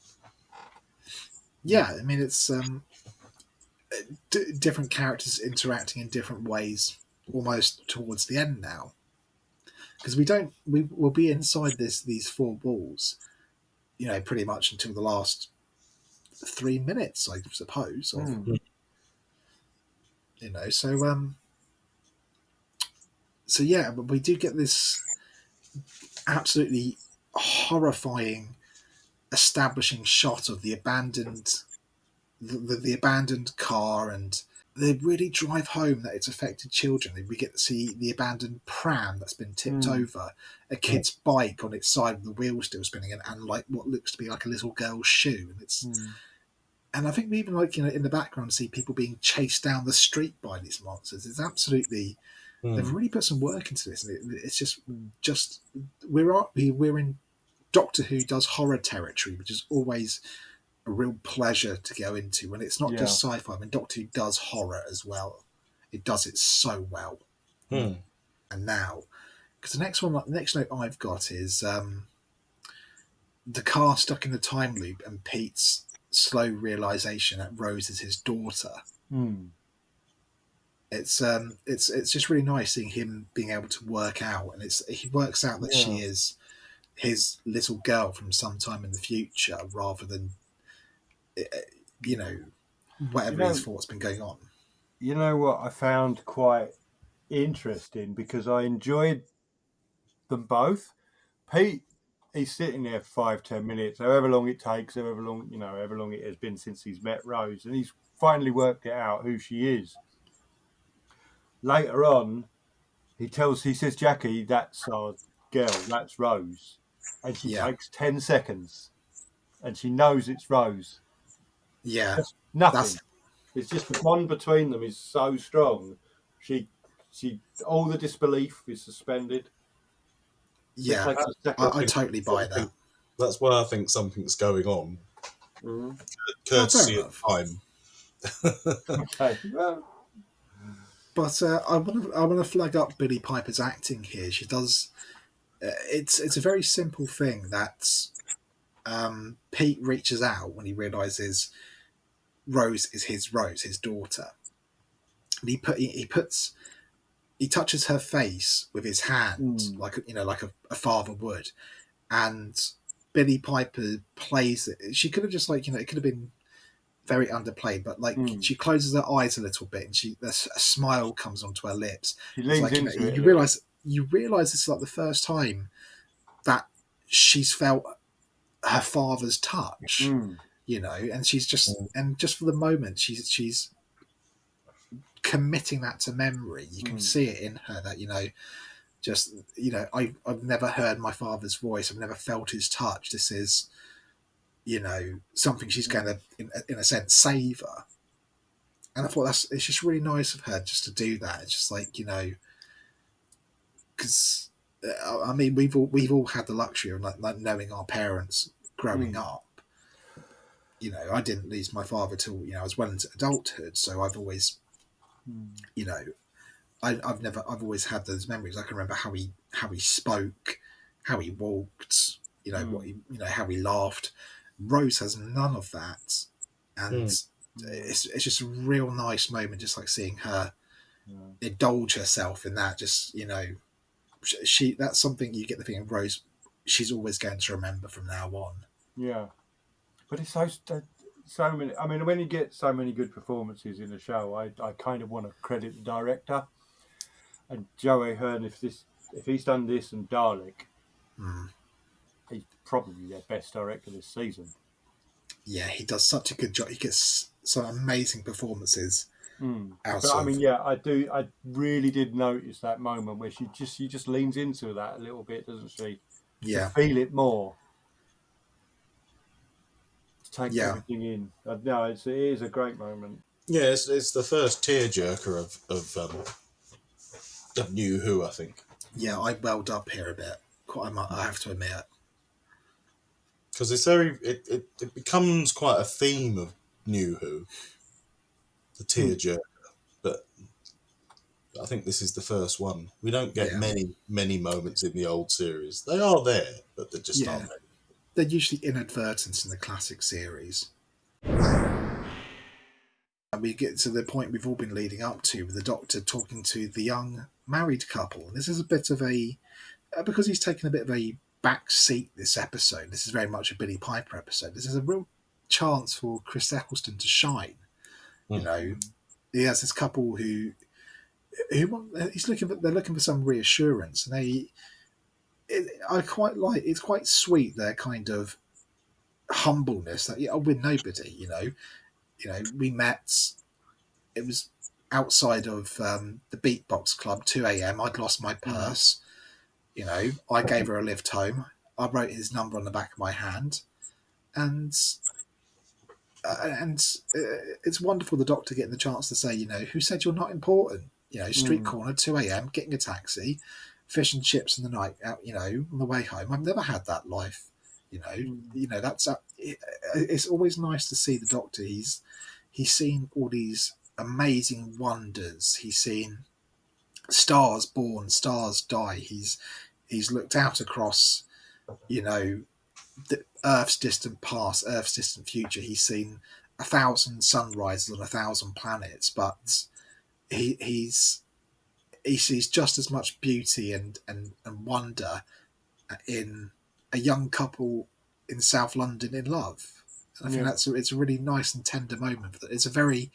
Yeah, I mean, it's different characters interacting in different ways almost towards the end now. Because we will be inside these 4 walls, pretty much until the last 3 minutes, I suppose. So yeah, but we do get this absolutely horrifying establishing shot of the abandoned car, and they really drive home that it's affected children. We get to see the abandoned pram that's been tipped over, a kid's bike on its side with the wheel still spinning, and like what looks to be like a little girl's shoe, and it's and I think we even in the background see people being chased down the street by these monsters. It's absolutely they've really put some work into this, and it's just we're in Doctor Who does horror territory, which is always a real pleasure to go into when it's not just sci-fi. I mean, Doctor Who does horror as well, It does it so well. Hmm. And now, because the next note I've got is the car stuck in the time loop and Pete's slow realization that Rose is his daughter. It's just really nice seeing him being able to work out, and he works out that she is his little girl from some time in the future, rather than whatever his thought's been going on. You know what I found quite interesting, because I enjoyed them both. Pete, he's sitting there for 5-10 minutes, however long it takes, however long it has been since he's met Rose, and he's finally worked it out who she is. Later on, he says, Jackie, that's our girl, that's Rose, and she takes 10 seconds, and she knows it's Rose. Yeah, just nothing. It's just the bond between them is so strong. She all the disbelief is suspended. Yeah, I totally buy that. That's why I think something's going on. Courtesy of time. Okay. Well, but I want to flag up Billie Piper's acting here. She does. It's a very simple thing that Pete reaches out when he realizes Rose is his daughter. And he touches her face with his hand, like a father would, and Billie Piper plays it. She could have just it could have been very underplayed, but she closes her eyes a little bit, and a smile comes onto her lips. She leans into it. You realize this is like the first time that she's felt her father's touch, and she's just and just for the moment she's committing that to memory. You can see it in her that I've never heard my father's voice. I've never felt his touch. This is something she's going to in a sense savor. And I thought it's just really nice of her just to do that. It's just because I mean we've all had the luxury of like knowing our parents growing up. I didn't lose my father till I was well into adulthood, so I've always I've always had those memories. I can remember how he spoke, how he walked, how he laughed. Rose has none of that, and it's just a real nice moment, just like seeing her indulge herself in that. Just that's something you get the feeling Rose, she's always going to remember from now on. Yeah, but it's so many. I mean, when you get so many good performances in a show, I kind of want to credit the director. And Joe Hearn, if he's done this and Dalek, he's probably their best director this season. Yeah, he does such a good job. He gets some amazing performances. I mean, I really did notice that moment where she just leans into that a little bit, doesn't she? Yeah, to feel it more. Take everything in. No, it is a great moment. Yeah, it's the first tearjerker of New Who, I think. Yeah, I welled up here a bit. I have to admit, because it becomes quite a theme of New Who, the tearjerker. But I think this is the first one. We don't get many moments in the old series. They are there, but they're just not many. They're usually inadvertent in the classic series. And we get to the point we've all been leading up to, with the Doctor talking to the young married couple. And this is a bit of because he's taken a bit of a back seat this episode. This is very much a Billie Piper episode. This is a real chance for Chris Eccleston to shine. He has this couple who they're looking for some reassurance, and I quite like. It's quite sweet, their kind of humbleness. That we're nobody, we met. It was outside of the Beatbox Club, 2 a.m. I'd lost my purse. I gave her a lift home. I wrote his number on the back of my hand, and it's wonderful the Doctor getting the chance to say, who said you're not important? Street corner, 2 a.m. getting a taxi, fish and chips in the night out. On the way home. I've never had that life. That's it's always nice to see the Doctor. He's seen all these amazing wonders. He's seen stars born, stars die. He's looked out across, the Earth's distant past, Earth's distant future. He's seen 1,000 sunrises on 1,000 planets, but he's he sees just as much beauty and wonder in a young couple in South London in love. And I think it's a really nice and tender moment. It's a very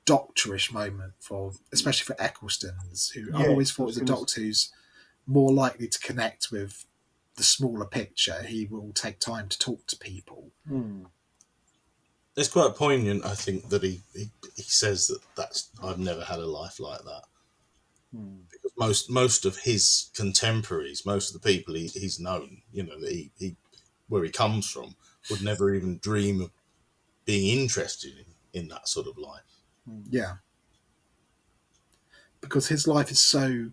doctorish moment especially for Eccleston's, who I've always thought is a doctor who's more likely to connect with the smaller picture. He will take time to talk to people. It's quite poignant, I think, that he says that's I've never had a life like that. Because most of his contemporaries, most of the people he's known, that he where he comes from, would never even dream of being interested in that sort of life. Yeah. Because his life is so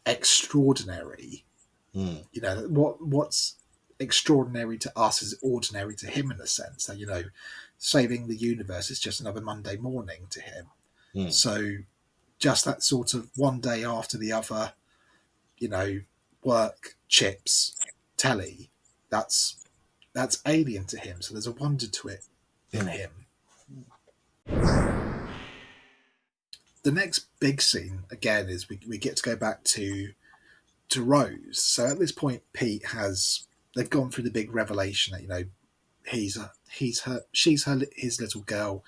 extraordinary. What's extraordinary to us is ordinary to him, in a sense that, saving the universe is just another Monday morning to him. So just that sort of one day after the other, work, chips, telly, that's alien to him. So there's a wonder to it in him. The next big scene, again, is we get to go back to Rose. So at this point, they've gone through the big revelation that, she's his little girl,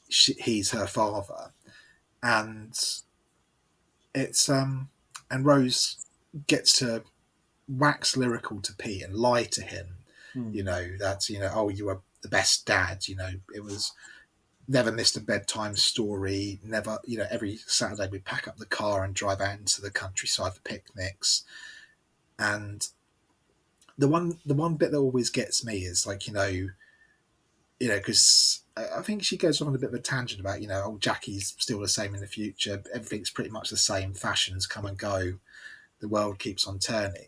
he's her father. And it's and Rose gets to wax lyrical to Pete and lie to him, that oh, you were the best dad, it was never missed a bedtime story, never, every Saturday we'd pack up the car and drive out into the countryside for picnics. And the one bit that always gets me is like, because I think she goes on a bit of a tangent about, oh, Jackie's still the same in the future. Everything's pretty much the same. Fashions come and go. The world keeps on turning.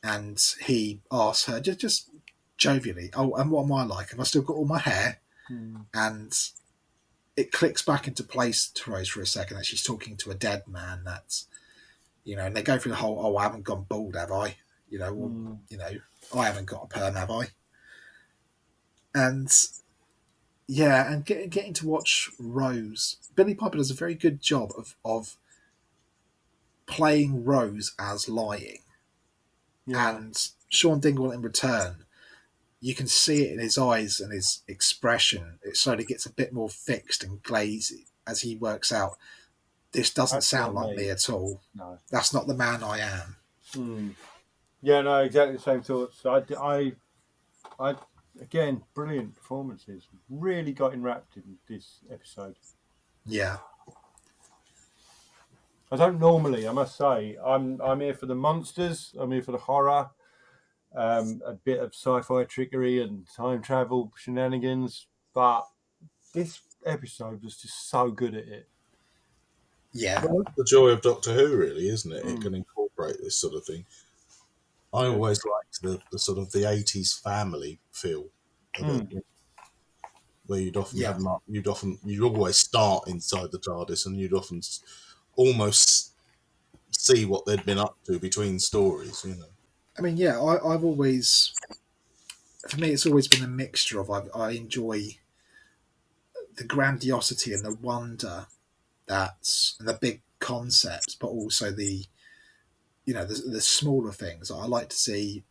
And he asks her just jovially, oh, and what am I like? Have I still got all my hair? And it clicks back into place to Rose for a second that she's talking to a dead man. That's, and they go through the whole, oh, I haven't gone bald, have I? I haven't got a perm, have I? And and getting to watch Rose, Billie Piper does a very good job of playing Rose as lying. And Sean Dingwall in return, you can see it in his eyes and his expression. It slowly gets a bit more fixed and glazy as he works out, this doesn't sound like me at all. No. That's not the man I am. Yeah, no, exactly the same thoughts. I again, brilliant performances. Really got enwrapped in this episode. Yeah. I don't normally, I must say. I'm here for the monsters. I'm here for the horror. A bit of sci-fi trickery and time travel shenanigans. But this episode was just so good at it. Yeah. Well, that's the joy of Doctor Who, really, isn't it? It can incorporate this sort of thing. I always liked the sort of the 80s family feel of it, where you'd often you'd always start inside the TARDIS, and you'd often almost see what they'd been up to between stories. I mean, I've always, for me, it's always been a mixture of I enjoy the grandiosity and the wonder and the big concepts, but also the smaller things. I like to see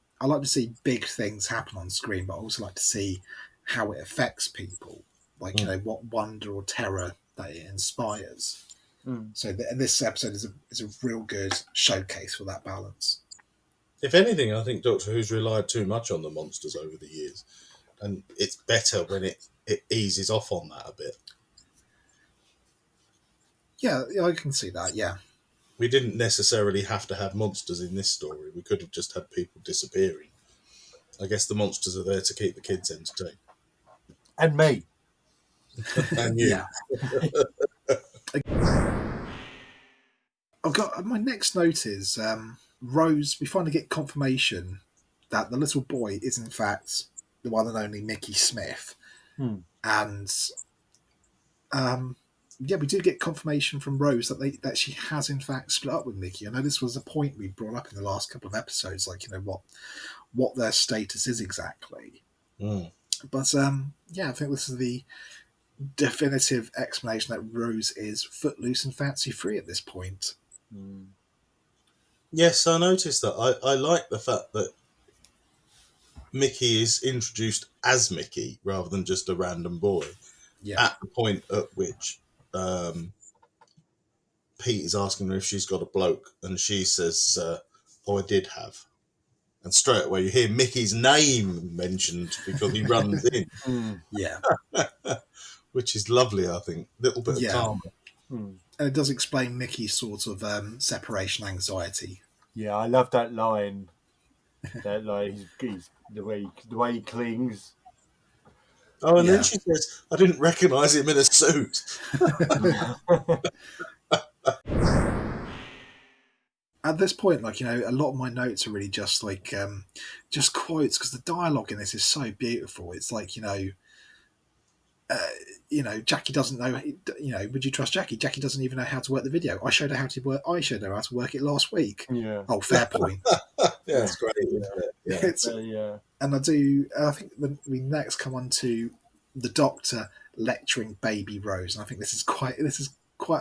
big things happen on screen, but I also like to see how it affects people, like what wonder or terror that it inspires. So this episode is a real good showcase for that balance. If anything, I think Doctor Who's relied too much on the monsters over the years, and it's better when it eases off on that a bit. Yeah, I can see that. Yeah. We didn't necessarily have to have monsters in this story. We could have just had people disappearing. I guess the monsters are there to keep the kids entertained. And me. And you. Yeah. I've got my next note is Rose. We finally get confirmation that the little boy is in fact the one and only Mickey Smith, and yeah, we do get confirmation from Rose that she has in fact split up with Mickey. I know this was a point we brought up in the last couple of episodes, like, you know, what their status is exactly. Mm. But yeah, I think this is the definitive explanation that Rose is footloose and fancy free at this point. Yes, I noticed that. I like the fact that Mickey is introduced as Mickey rather than just a random boy. Yeah, At the point at which Pete is asking her if she's got a bloke, and she says, "Oh, I did have." And straight away you hear Mickey's name mentioned because he runs in, yeah, which is lovely, I think. Little bit of yeah. karma. And it does explain Mickey's sort of separation anxiety. Yeah, I love that line. That like he's the way he clings. Oh, and Yeah. then she says, "I didn't recognise him in a suit." At this point, like, you know, a lot of my notes are really just like just quotes, because the dialogue in this is so beautiful. It's like, Jackie doesn't know. Would you trust Jackie? Jackie doesn't even know how to work the video. I showed her how to work. I showed her how to work it last week. Yeah. Oh, fair point. Yeah, it's great, isn't it? Yeah. It's, Yeah. and I think when we next come on to the Doctor lecturing baby Rose, and I think this is quite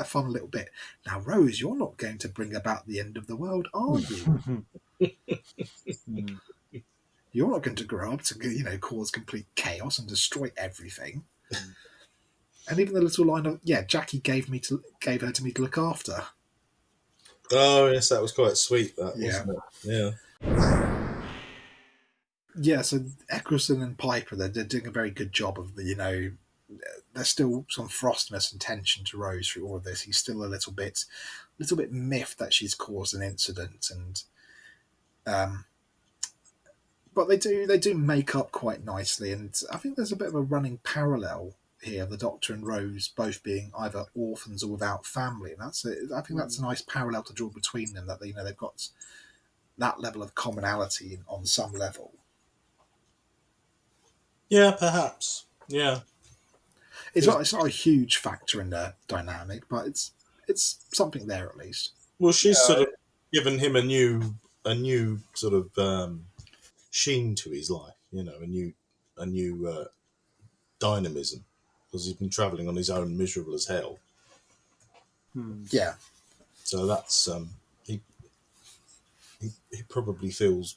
a fun little bit. Now, Rose, you're not going to bring about the end of the world, are you? You're not going to grow up to, cause complete chaos and destroy everything. And even the little line of, yeah, Jackie gave her to me to look after. Oh, yes, that was quite sweet, that, Yeah. wasn't it? Yeah. Yeah, so Eccleston and Piper, they're doing a very good job of there's still some frostiness and tension to Rose through all of this. He's still a little bit miffed that she's caused an incident, and but they do make up quite nicely, and I think there's a bit of a running parallel here, the Doctor and Rose both being either orphans or without family, and I think that's a nice parallel to draw between them, that they've got that level of commonality on some level. Yeah, perhaps. Yeah. It's not a huge factor in their dynamic, but it's something there at least. Well, she's sort of given him a new sort of sheen to his life, a new dynamism, because he's been travelling on his own, miserable as hell. Yeah. So that's he probably feels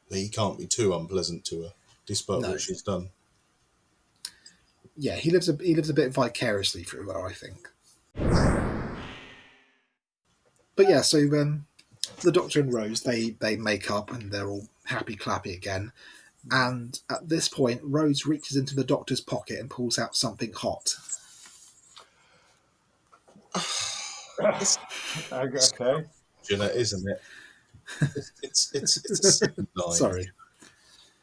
that he can't be too unpleasant to her, despite what she's done. Yeah, he lives a bit vicariously through her, I think. But yeah, so the Doctor and Rose, they make up and they're all happy clappy again. And at this point, Rose reaches into the Doctor's pocket and pulls out something hot. Okay. Jeanette, isn't it? It's a second line. Sorry.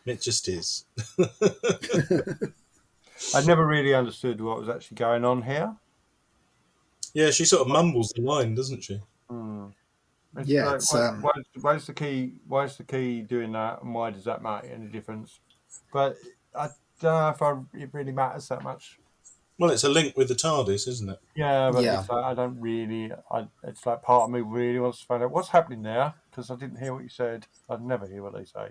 It just is. I never really understood what was actually going on here. Yeah, she sort of mumbles the line, doesn't she? Yeah, like, why is the key doing that, and why does that make any difference? But I don't know if it really matters that much. Well, it's a link with the TARDIS, isn't it? Yeah, but Yeah. It's like, I don't really. It's like part of me really wants to find out what's happening there, because I didn't hear what you said. I'd never hear what they say.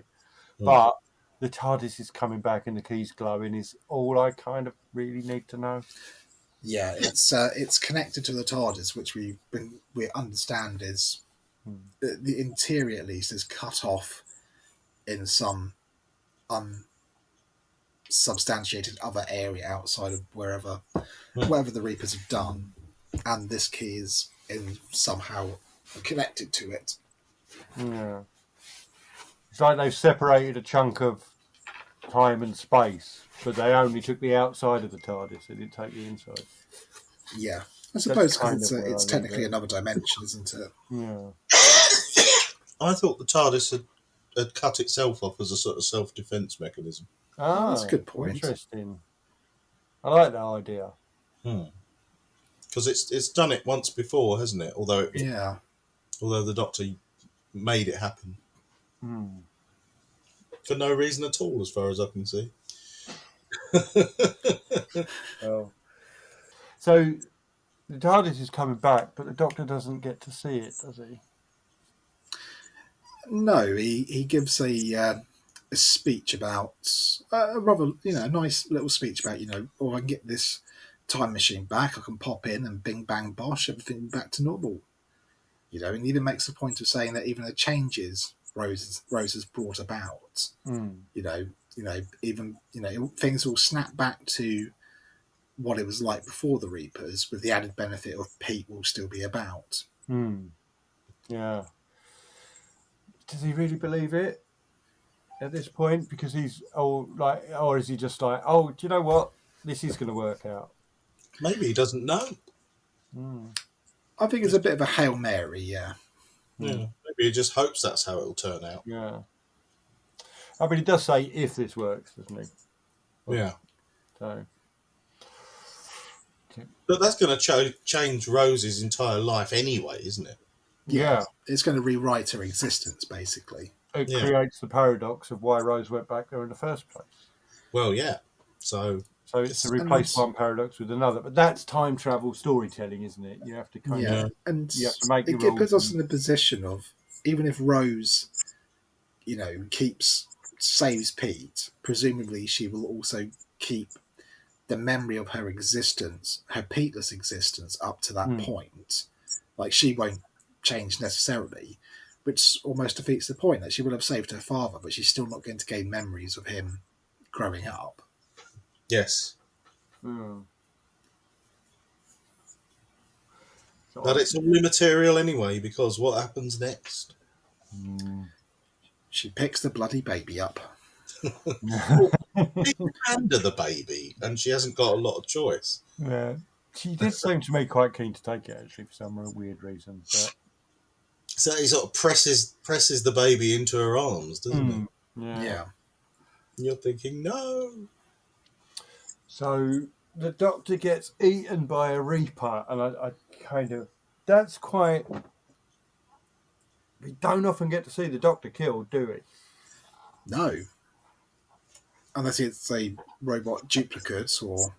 But the TARDIS is coming back and the key's glowing is all I kind of really need to know. Yeah, it's connected to the TARDIS, which we understand is the interior, at least, is cut off in some unsubstantiated other area outside of wherever the Reapers have done, and this key is somehow connected to it. Yeah, it's like they've separated a chunk of time and space, but they only took the outside of the TARDIS. They didn't take the inside. Yeah, I suppose because it's technically another dimension, isn't it? Yeah. I thought the TARDIS had cut itself off as a sort of self-defense mechanism. Ah, that's a good point. Interesting. I like that idea. Because it's done it once before, hasn't it? Although the Doctor made it happen for no reason at all, as far as I can see. Oh. So the TARDIS is coming back, but the Doctor doesn't get to see it, does he? No, he gives a speech about a rather a nice little speech about I can get this time machine back. I can pop in and bing bang bosh, everything back to normal. And even makes the point of saying that even the changes Rose has brought about, even things will snap back to what it was like before the Reapers, with the added benefit of Pete will still be about. Yeah. Does he really believe it at this point? Because he's or is he just like, oh, do you know what? This is going to work out. Maybe he doesn't know. I think it's a bit of a Hail Mary, yeah. Yeah, maybe he just hopes that's how it'll turn out. Yeah. I mean, he does say if this works, doesn't he? Yeah. So. But that's going to change Rose's entire life anyway, isn't it? Yeah. It's going to rewrite her existence, basically. It creates the paradox of why Rose went back there in the first place. Well, yeah. So it's to replace one paradox with another. But that's time travel storytelling, isn't it? You have to kind of... And you have to make it puts us in the position of, even if Rose, saves Pete, presumably she will also keep the memory of her existence, her Peteless existence, up to that point. Like, she won't change necessarily, which almost defeats the point that she will have saved her father, but she's still not going to gain memories of him growing up. Yes. So but it's all immaterial anyway, because what happens next? She picks the bloody baby up. She can handle the baby, and she hasn't got a lot of choice. Yeah. She did seem to me quite keen to take it, actually, for some weird reason. But... So he sort of presses the baby into her arms, doesn't he? Yeah. You're thinking, no. So the Doctor gets eaten by a Reaper, and I kind of... That's quite... We don't often get to see the Doctor killed, do we? No. Unless it's a robot duplicate or...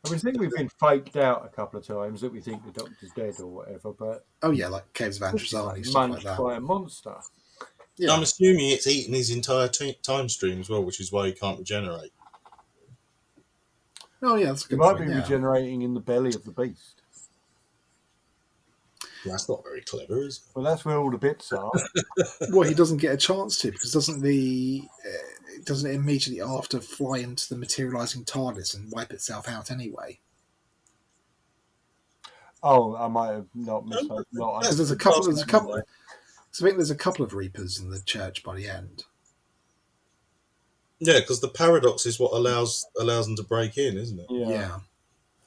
I think we've been faked out a couple of times that we think the Doctor's dead or whatever, but... Oh, yeah, like Caves of Androzani, stuff like that. Munched by a monster. Yeah. I'm assuming it's eaten his entire time stream as well, which is why he can't regenerate. Oh, yeah, that's a good point. He might be regenerating in the belly of the beast. Well, that's not very clever, is it? Well, that's where all the bits are. Well, he doesn't get a chance to, because doesn't it immediately after fly into the materializing TARDIS and wipe itself out anyway? Oh, I might have not missed that. There's a couple. So I think there's a couple of Reapers in the church by the end. Yeah, because the paradox is what allows them to break in, isn't it? Yeah.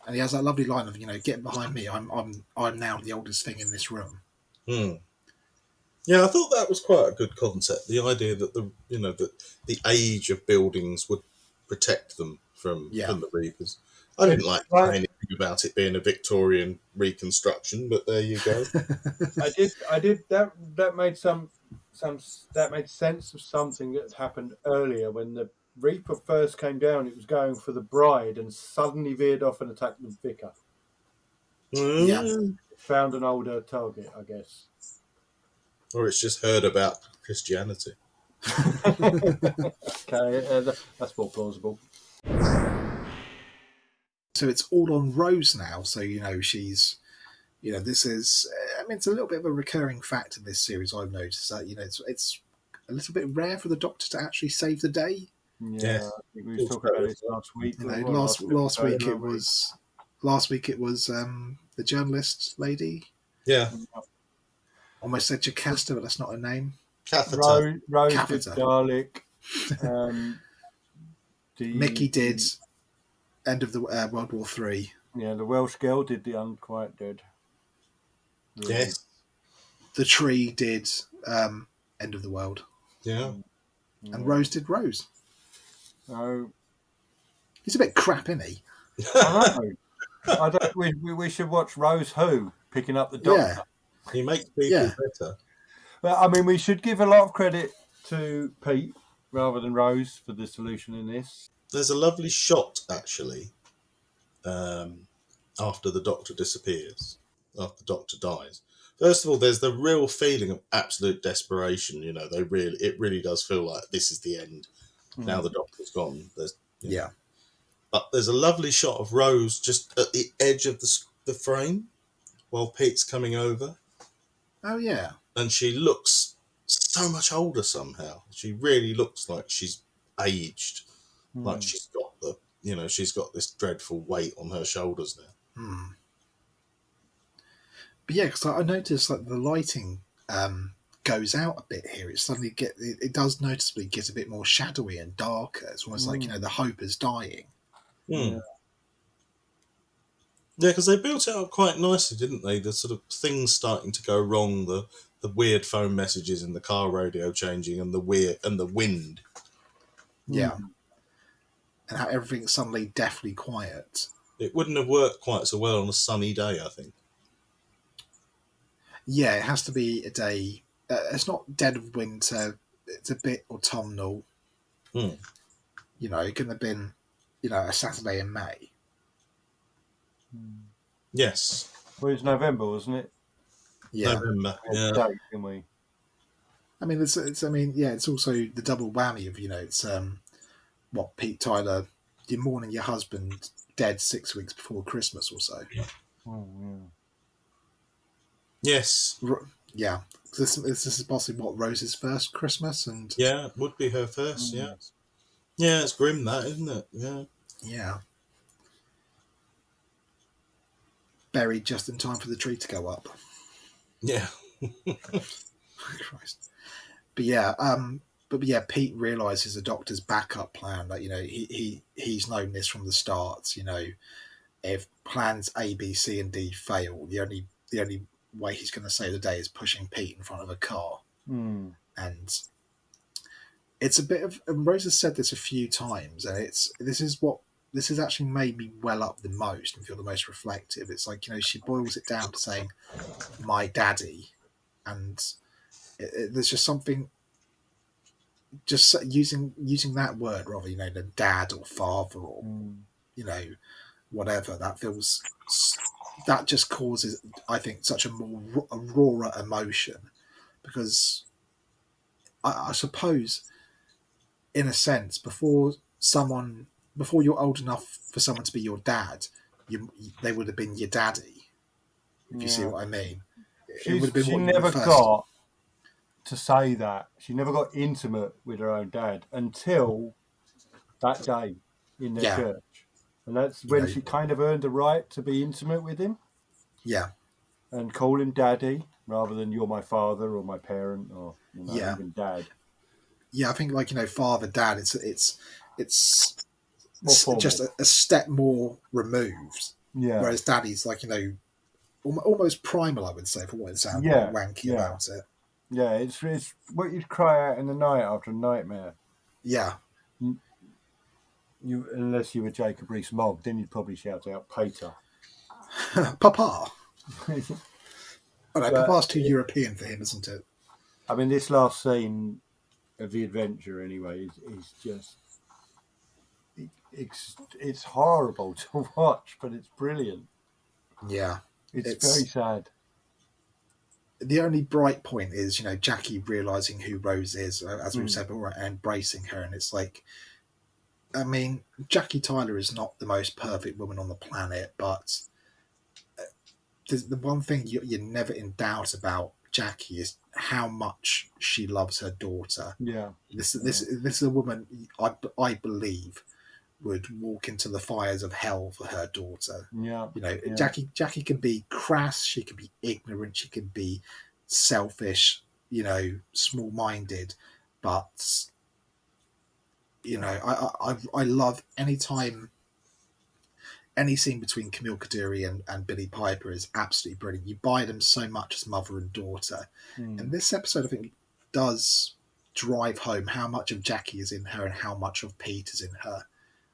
And he has that lovely line of, get behind me. I'm now the oldest thing in this room. Yeah, I thought that was quite a good concept. The idea that the age of buildings would protect them from the Reapers. I didn't like anything about it being a Victorian reconstruction, but there you go. I did that made that made sense of something that happened earlier when the Reaper first came down. It was going for the bride and suddenly veered off and attacked the vicar. Found an older target, I guess. Or it's just heard about Christianity. Okay, that's more plausible. So it's all on Rose now. So she's, this is. I mean, it's a little bit of a recurring fact in this series. I've noticed that it's a little bit rare for the Doctor to actually save the day. Yeah, I think we were talking about it last week. Last week it was the journalist lady. Yeah. Almost said Jocasta, but that's not her name. Rose did Dalek. Mickey did End of the World War III. Yeah, the Welsh girl did the Unquiet Dead. Yes. The Tree did End of the World. Yeah. And Rose did Rose. Oh. He's a bit crap, isn't he? I don't. We should watch Rose Who picking up the Doctor. Yeah. He makes people better. But I mean, we should give a lot of credit to Pete rather than Rose for the solution in this. There's a lovely shot, actually, after the Doctor disappears, after the Doctor dies. First of all, there's the real feeling of absolute desperation. You know, it really does feel like this is the end. Now the Doctor's gone. Yeah. But there's a lovely shot of Rose just at the edge of the frame while Pete's coming over, Oh yeah. and she looks so much older somehow. She really looks like she's aged, like she's got this dreadful weight on her shoulders now. Hmm. But yeah, because I noticed like the lighting goes out a bit here. It does noticeably get a bit more shadowy and darker. It's almost like the hope is dying. Yeah, because they built it up quite nicely, didn't they? The sort of things starting to go wrong, the weird phone messages in the car radio changing, and the wind. Yeah. And how everything's suddenly deathly quiet. It wouldn't have worked quite so well on a sunny day, I think. Yeah, it has to be a day. It's not dead of winter. It's a bit autumnal. Hmm. It couldn't have been, a Saturday in May. Yes. Well, it was November, wasn't it? Yeah. November. Yeah. Date, didn't we? I mean, it's also the double whammy of it's Pete Tyler, you're mourning your husband dead 6 weeks before Christmas or so. Oh, yeah. Yes. Yeah. This is possibly Rose's first Christmas, and Yeah, it would be her first. Yeah. Yeah, it's grim, that, isn't it? Yeah. Yeah. Buried just in time for the tree to go up. Yeah. Christ. But yeah, Pete realizes the Doctor's backup plan. Like he's known this from the start. If plans A, B, C, and D fail, the only way he's going to save the day is pushing Pete in front of a car. And it's a bit of. And Rose has said this a few times, and this has actually made me well up the most and feel the most reflective. It's like she boils it down to saying, "My daddy," and there's just something. Just using that word rather, than dad or father or whatever, that just causes, I think, such a rawer emotion, because I suppose, in a sense, before you're old enough for someone to be your dad, they would have been your daddy. If you see what I mean, it would have been she what never you first got to say that. She never got intimate with her own dad until that day in their church, and that's when she kind of earned the right to be intimate with him. Yeah, and call him daddy rather than you're my father or my parent or even dad. Yeah, I think father, dad. It's More just a step more removed. Yeah. Whereas daddy's almost primal, I would say, for what it sounds wanky about it. Yeah, it's what you'd cry out in the night after a nightmare. Yeah. You unless you were Jacob Rees-Mogg, then you'd probably shout out Peter. Papa. Papa's too European for him, isn't it? I mean, this last scene of the adventure, anyway, is just it's horrible to watch, but it's brilliant. Yeah, it's very sad. The only bright point is, Jackie realizing who Rose is, as we've said before, and embracing her. And it's like, I mean, Jackie Tyler is not the most perfect woman on the planet, but the one thing you're never in doubt about Jackie is how much she loves her daughter. Yeah. This is a woman I believe would walk into the fires of hell for her daughter. Yeah. Jackie can be crass, she can be ignorant, she can be selfish, small-minded, but I love any scene between Camille Coduri and Billie Piper is absolutely brilliant. You buy them so much as mother and daughter. And this episode, I think, does drive home how much of Jackie is in her and how much of Pete is in her.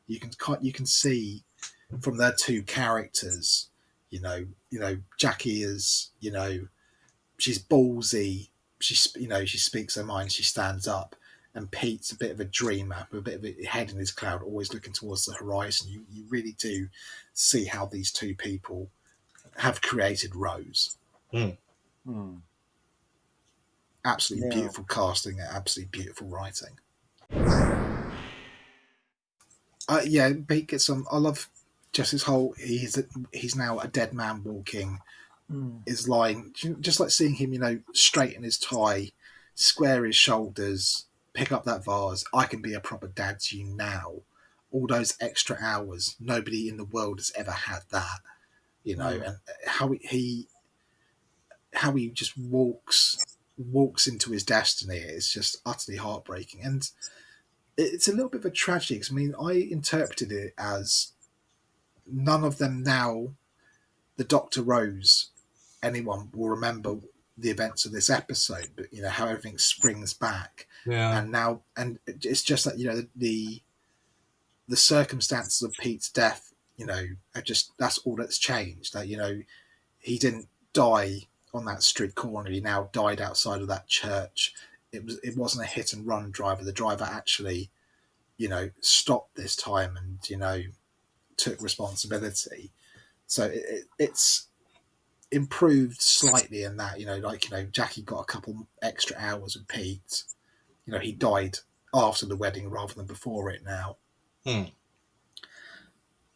You can see from their two characters, Jackie is, she's ballsy, she speaks her mind, she stands up, and Pete's a bit of a dreamer with a bit of a head in his cloud, always looking towards the horizon. You really do see how these two people have created Rose. Absolutely beautiful casting and absolutely beautiful writing. Pete gets some. I love just his whole. He's now a dead man walking. Is lying, just like seeing him, straighten his tie, square his shoulders, pick up that vase. I can be a proper dad to you now. All those extra hours, nobody in the world has ever had that, and how he just walks into his destiny is just utterly heartbreaking. And it's a little bit of a tragedy. I mean, I interpreted it as none of them now, the Dr. Rose, anyone will remember the events of this episode, but how everything springs back. And it's just that the circumstances of Pete's death, are just, that's all that's changed. That he didn't die on that street corner. He now died outside of that church. It wasn't a hit and run driver. The driver actually, stopped this time and took responsibility. So it's improved slightly in that, Jackie got a couple extra hours with Pete. He died after the wedding rather than before it now.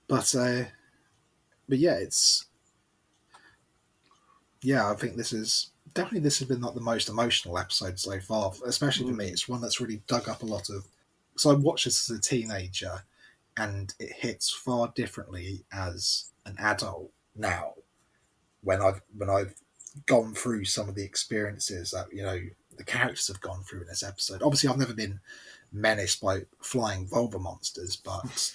But yeah, I think this has been not the most emotional episode so far, especially for me. It's one that's really dug up a lot of. So I watched this as a teenager, and it hits far differently as an adult now. When I've gone through some of the experiences that the characters have gone through in this episode. Obviously, I've never been menaced by flying vulva monsters, but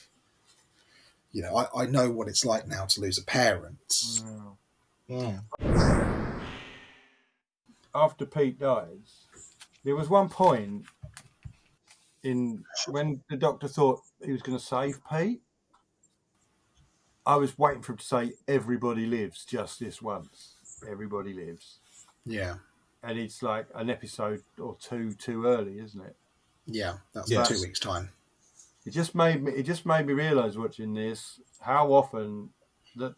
I know what it's like now to lose a parent. After Pete dies, there was one point when the Doctor thought he was going to save Pete. I was waiting for him to say, "Everybody lives just this once. Everybody lives." Yeah. And it's like an episode or two too early, isn't it? Yeah, that's 2 weeks' time. It just made me realise watching this how often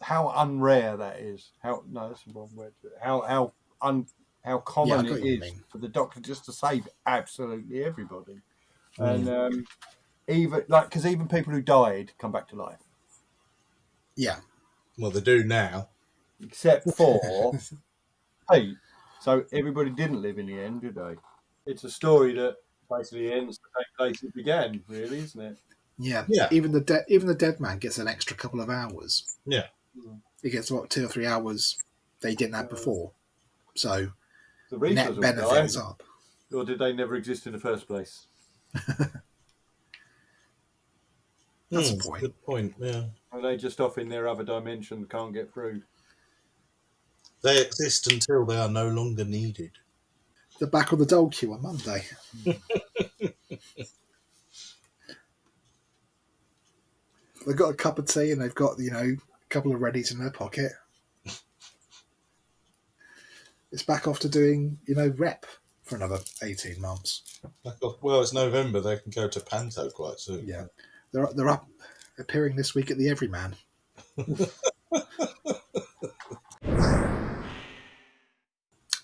how unrare that is. That's the wrong word. How common it is for the Doctor just to save absolutely everybody, and because even people who died come back to life. Yeah. Well, they do now. Except for Pete. So everybody didn't live in the end, did they? It's a story that basically ends the same place it began, really, isn't it? Yeah. Even the dead man gets an extra couple of hours. Yeah. He gets 2 or 3 hours they didn't have before. So the net benefit is up. Or did they never exist in the first place? That's a point. Good point, yeah. Are they just off in their other dimension, can't get through? They exist until they are no longer needed. They're back on the dole queue on Monday. They've got a cup of tea and they've got, a couple of Reddies in their pocket. It's back off to doing, rep for another 18 months. Well, it's November. They can go to Panto quite soon. Yeah. They're up appearing this week at the Everyman.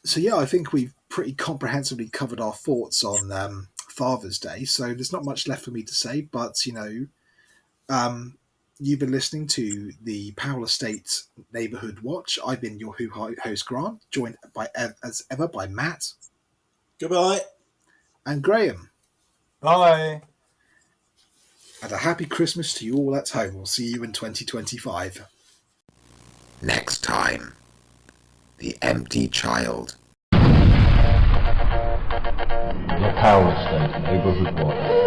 So yeah, I think we've pretty comprehensively covered our thoughts on Father's Day. So there's not much left for me to say, but you've been listening to the Powell Estate Neighbourhood Watch. I've been your host Grant, joined as ever by Matt. Goodbye. And Graham. Bye. And a happy Christmas to you all at home. We'll see you in 2025. Next time, The Empty Child. The Power State Neighborhood Watch.